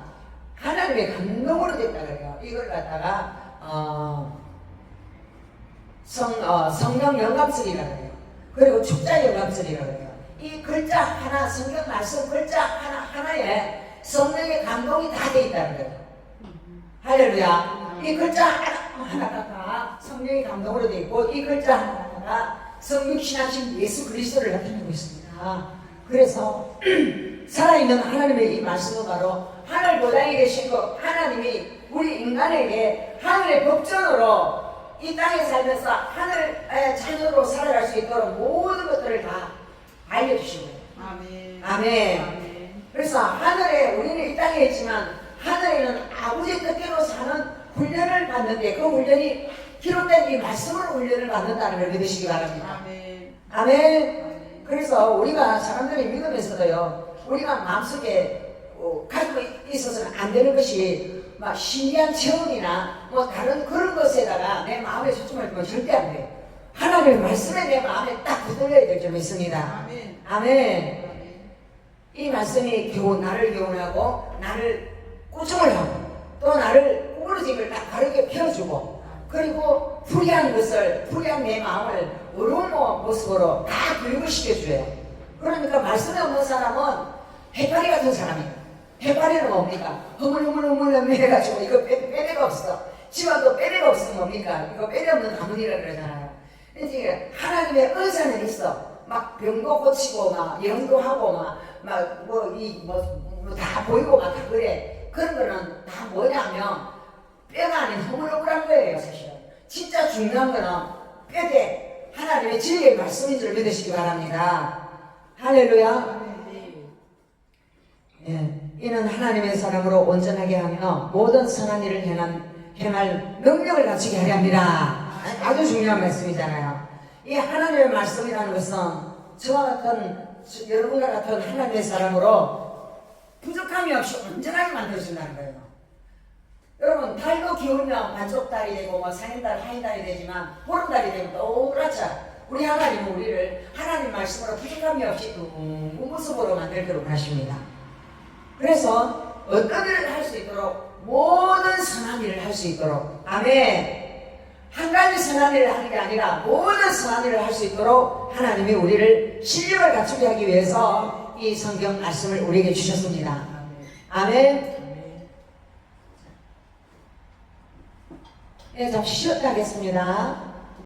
하나님의 감동으로 됐다 그래요. 이걸 갖다가 성령 영감설이라고 해요. 그리고 축자 영감설이라고 해요. 이 글자 하나, 성경 말씀 글자 하나에 성령의 감동이 다 돼 있다는 거예요. 할렐루야. 이 글자 하나가 성령의 감동으로 돼 있고 이 글자 하나가 성육신하신 예수 그리스도를 나타내고 있습니다. 그래서 살아있는 하나님의 이 말씀은 바로 하늘 보좌에 계신 것 하나님이 우리 인간에게 하늘의 법전으로 이 땅에 살면서 하늘의 자녀로 살아갈 수 있도록 모든 것들을 다 알려주신 거예요. 아멘. 아멘. 아멘. 그래서 하늘에 우리는 이 땅에 있지만 하늘에는 아버지의 뜻대로 사는 훈련을 받는데 그 훈련이 기록된 이 말씀으로 훈련을 받는다는 걸 믿으시기 바랍니다. 아멘. 아멘. 그래서 우리가 사람들이 믿으면서도요 우리가 마음속에 가지고 있어서는 안 되는 것이 막 신기한 체험이나 뭐 다른 그런 것에다가 내 마음에 초점을 두면 절대 안 돼요. 하나님의 말씀에 내 마음에 딱 붙들려야 될 점이 있습니다. 아멘. 아멘. 이 말씀이 나를 교훈하고 나를 꾸중을 하고 또 나를 꾸물어짐을 딱 바르게 펴주고 그리고 불의한 내 마음을 어려운 모습으로 다 교육시켜줘요. 그러니까 말씀에 없는 사람은 해파리 같은 사람이에요. 해파리는 뭡니까? 허물허물 해가지고 이거 빼내가 없어. 집안도 빼내가 없으면 뭡니까? 이거 빼내 없는 가문이라 그러잖아요. 이제 하나님의 은사는 있어. 막 병도 고치고 막 영도 하고 막 다 보이고 막 다 그래. 그런 거는 다 뭐냐면 뼈가 아닌 허물허물한 거예요, 사실. 진짜 중요한 거는 뼈대 하나님의 진리의 말씀인 줄 믿으시기 바랍니다. 할렐루야. 예, 이는 하나님의 사람으로 온전하게 하며 모든 선한 일을 행할 능력을 갖추게 하려 합니다. 아주 중요한 말씀이잖아요. 이 하나님의 말씀이라는 것은 저와 같은 여러분과 같은 하나님의 사람으로 부족함이 없이 온전하게 만들어준다는 거예요. 여러분 달도 기울면 반쪽달이 되고 뭐 상인달 하인달이 되지만 보름달이 되면 똑같죠. 우리 하나님은 우리를 하나님 말씀으로 부족함이 없이 모습으로 만들도록 하십니다. 그래서 어떤 일을 할 수 있도록 모든 선한 일을 할 수 있도록 아멘. 한 가지 선한 일을 하는 게 아니라 모든 선한 일을 할 수 있도록 하나님이 우리를 실력을 갖추게 하기 위해서 이 성경 말씀을 우리에게 주셨습니다. 아멘. 네, 잠시 쉬었다 하겠습니다.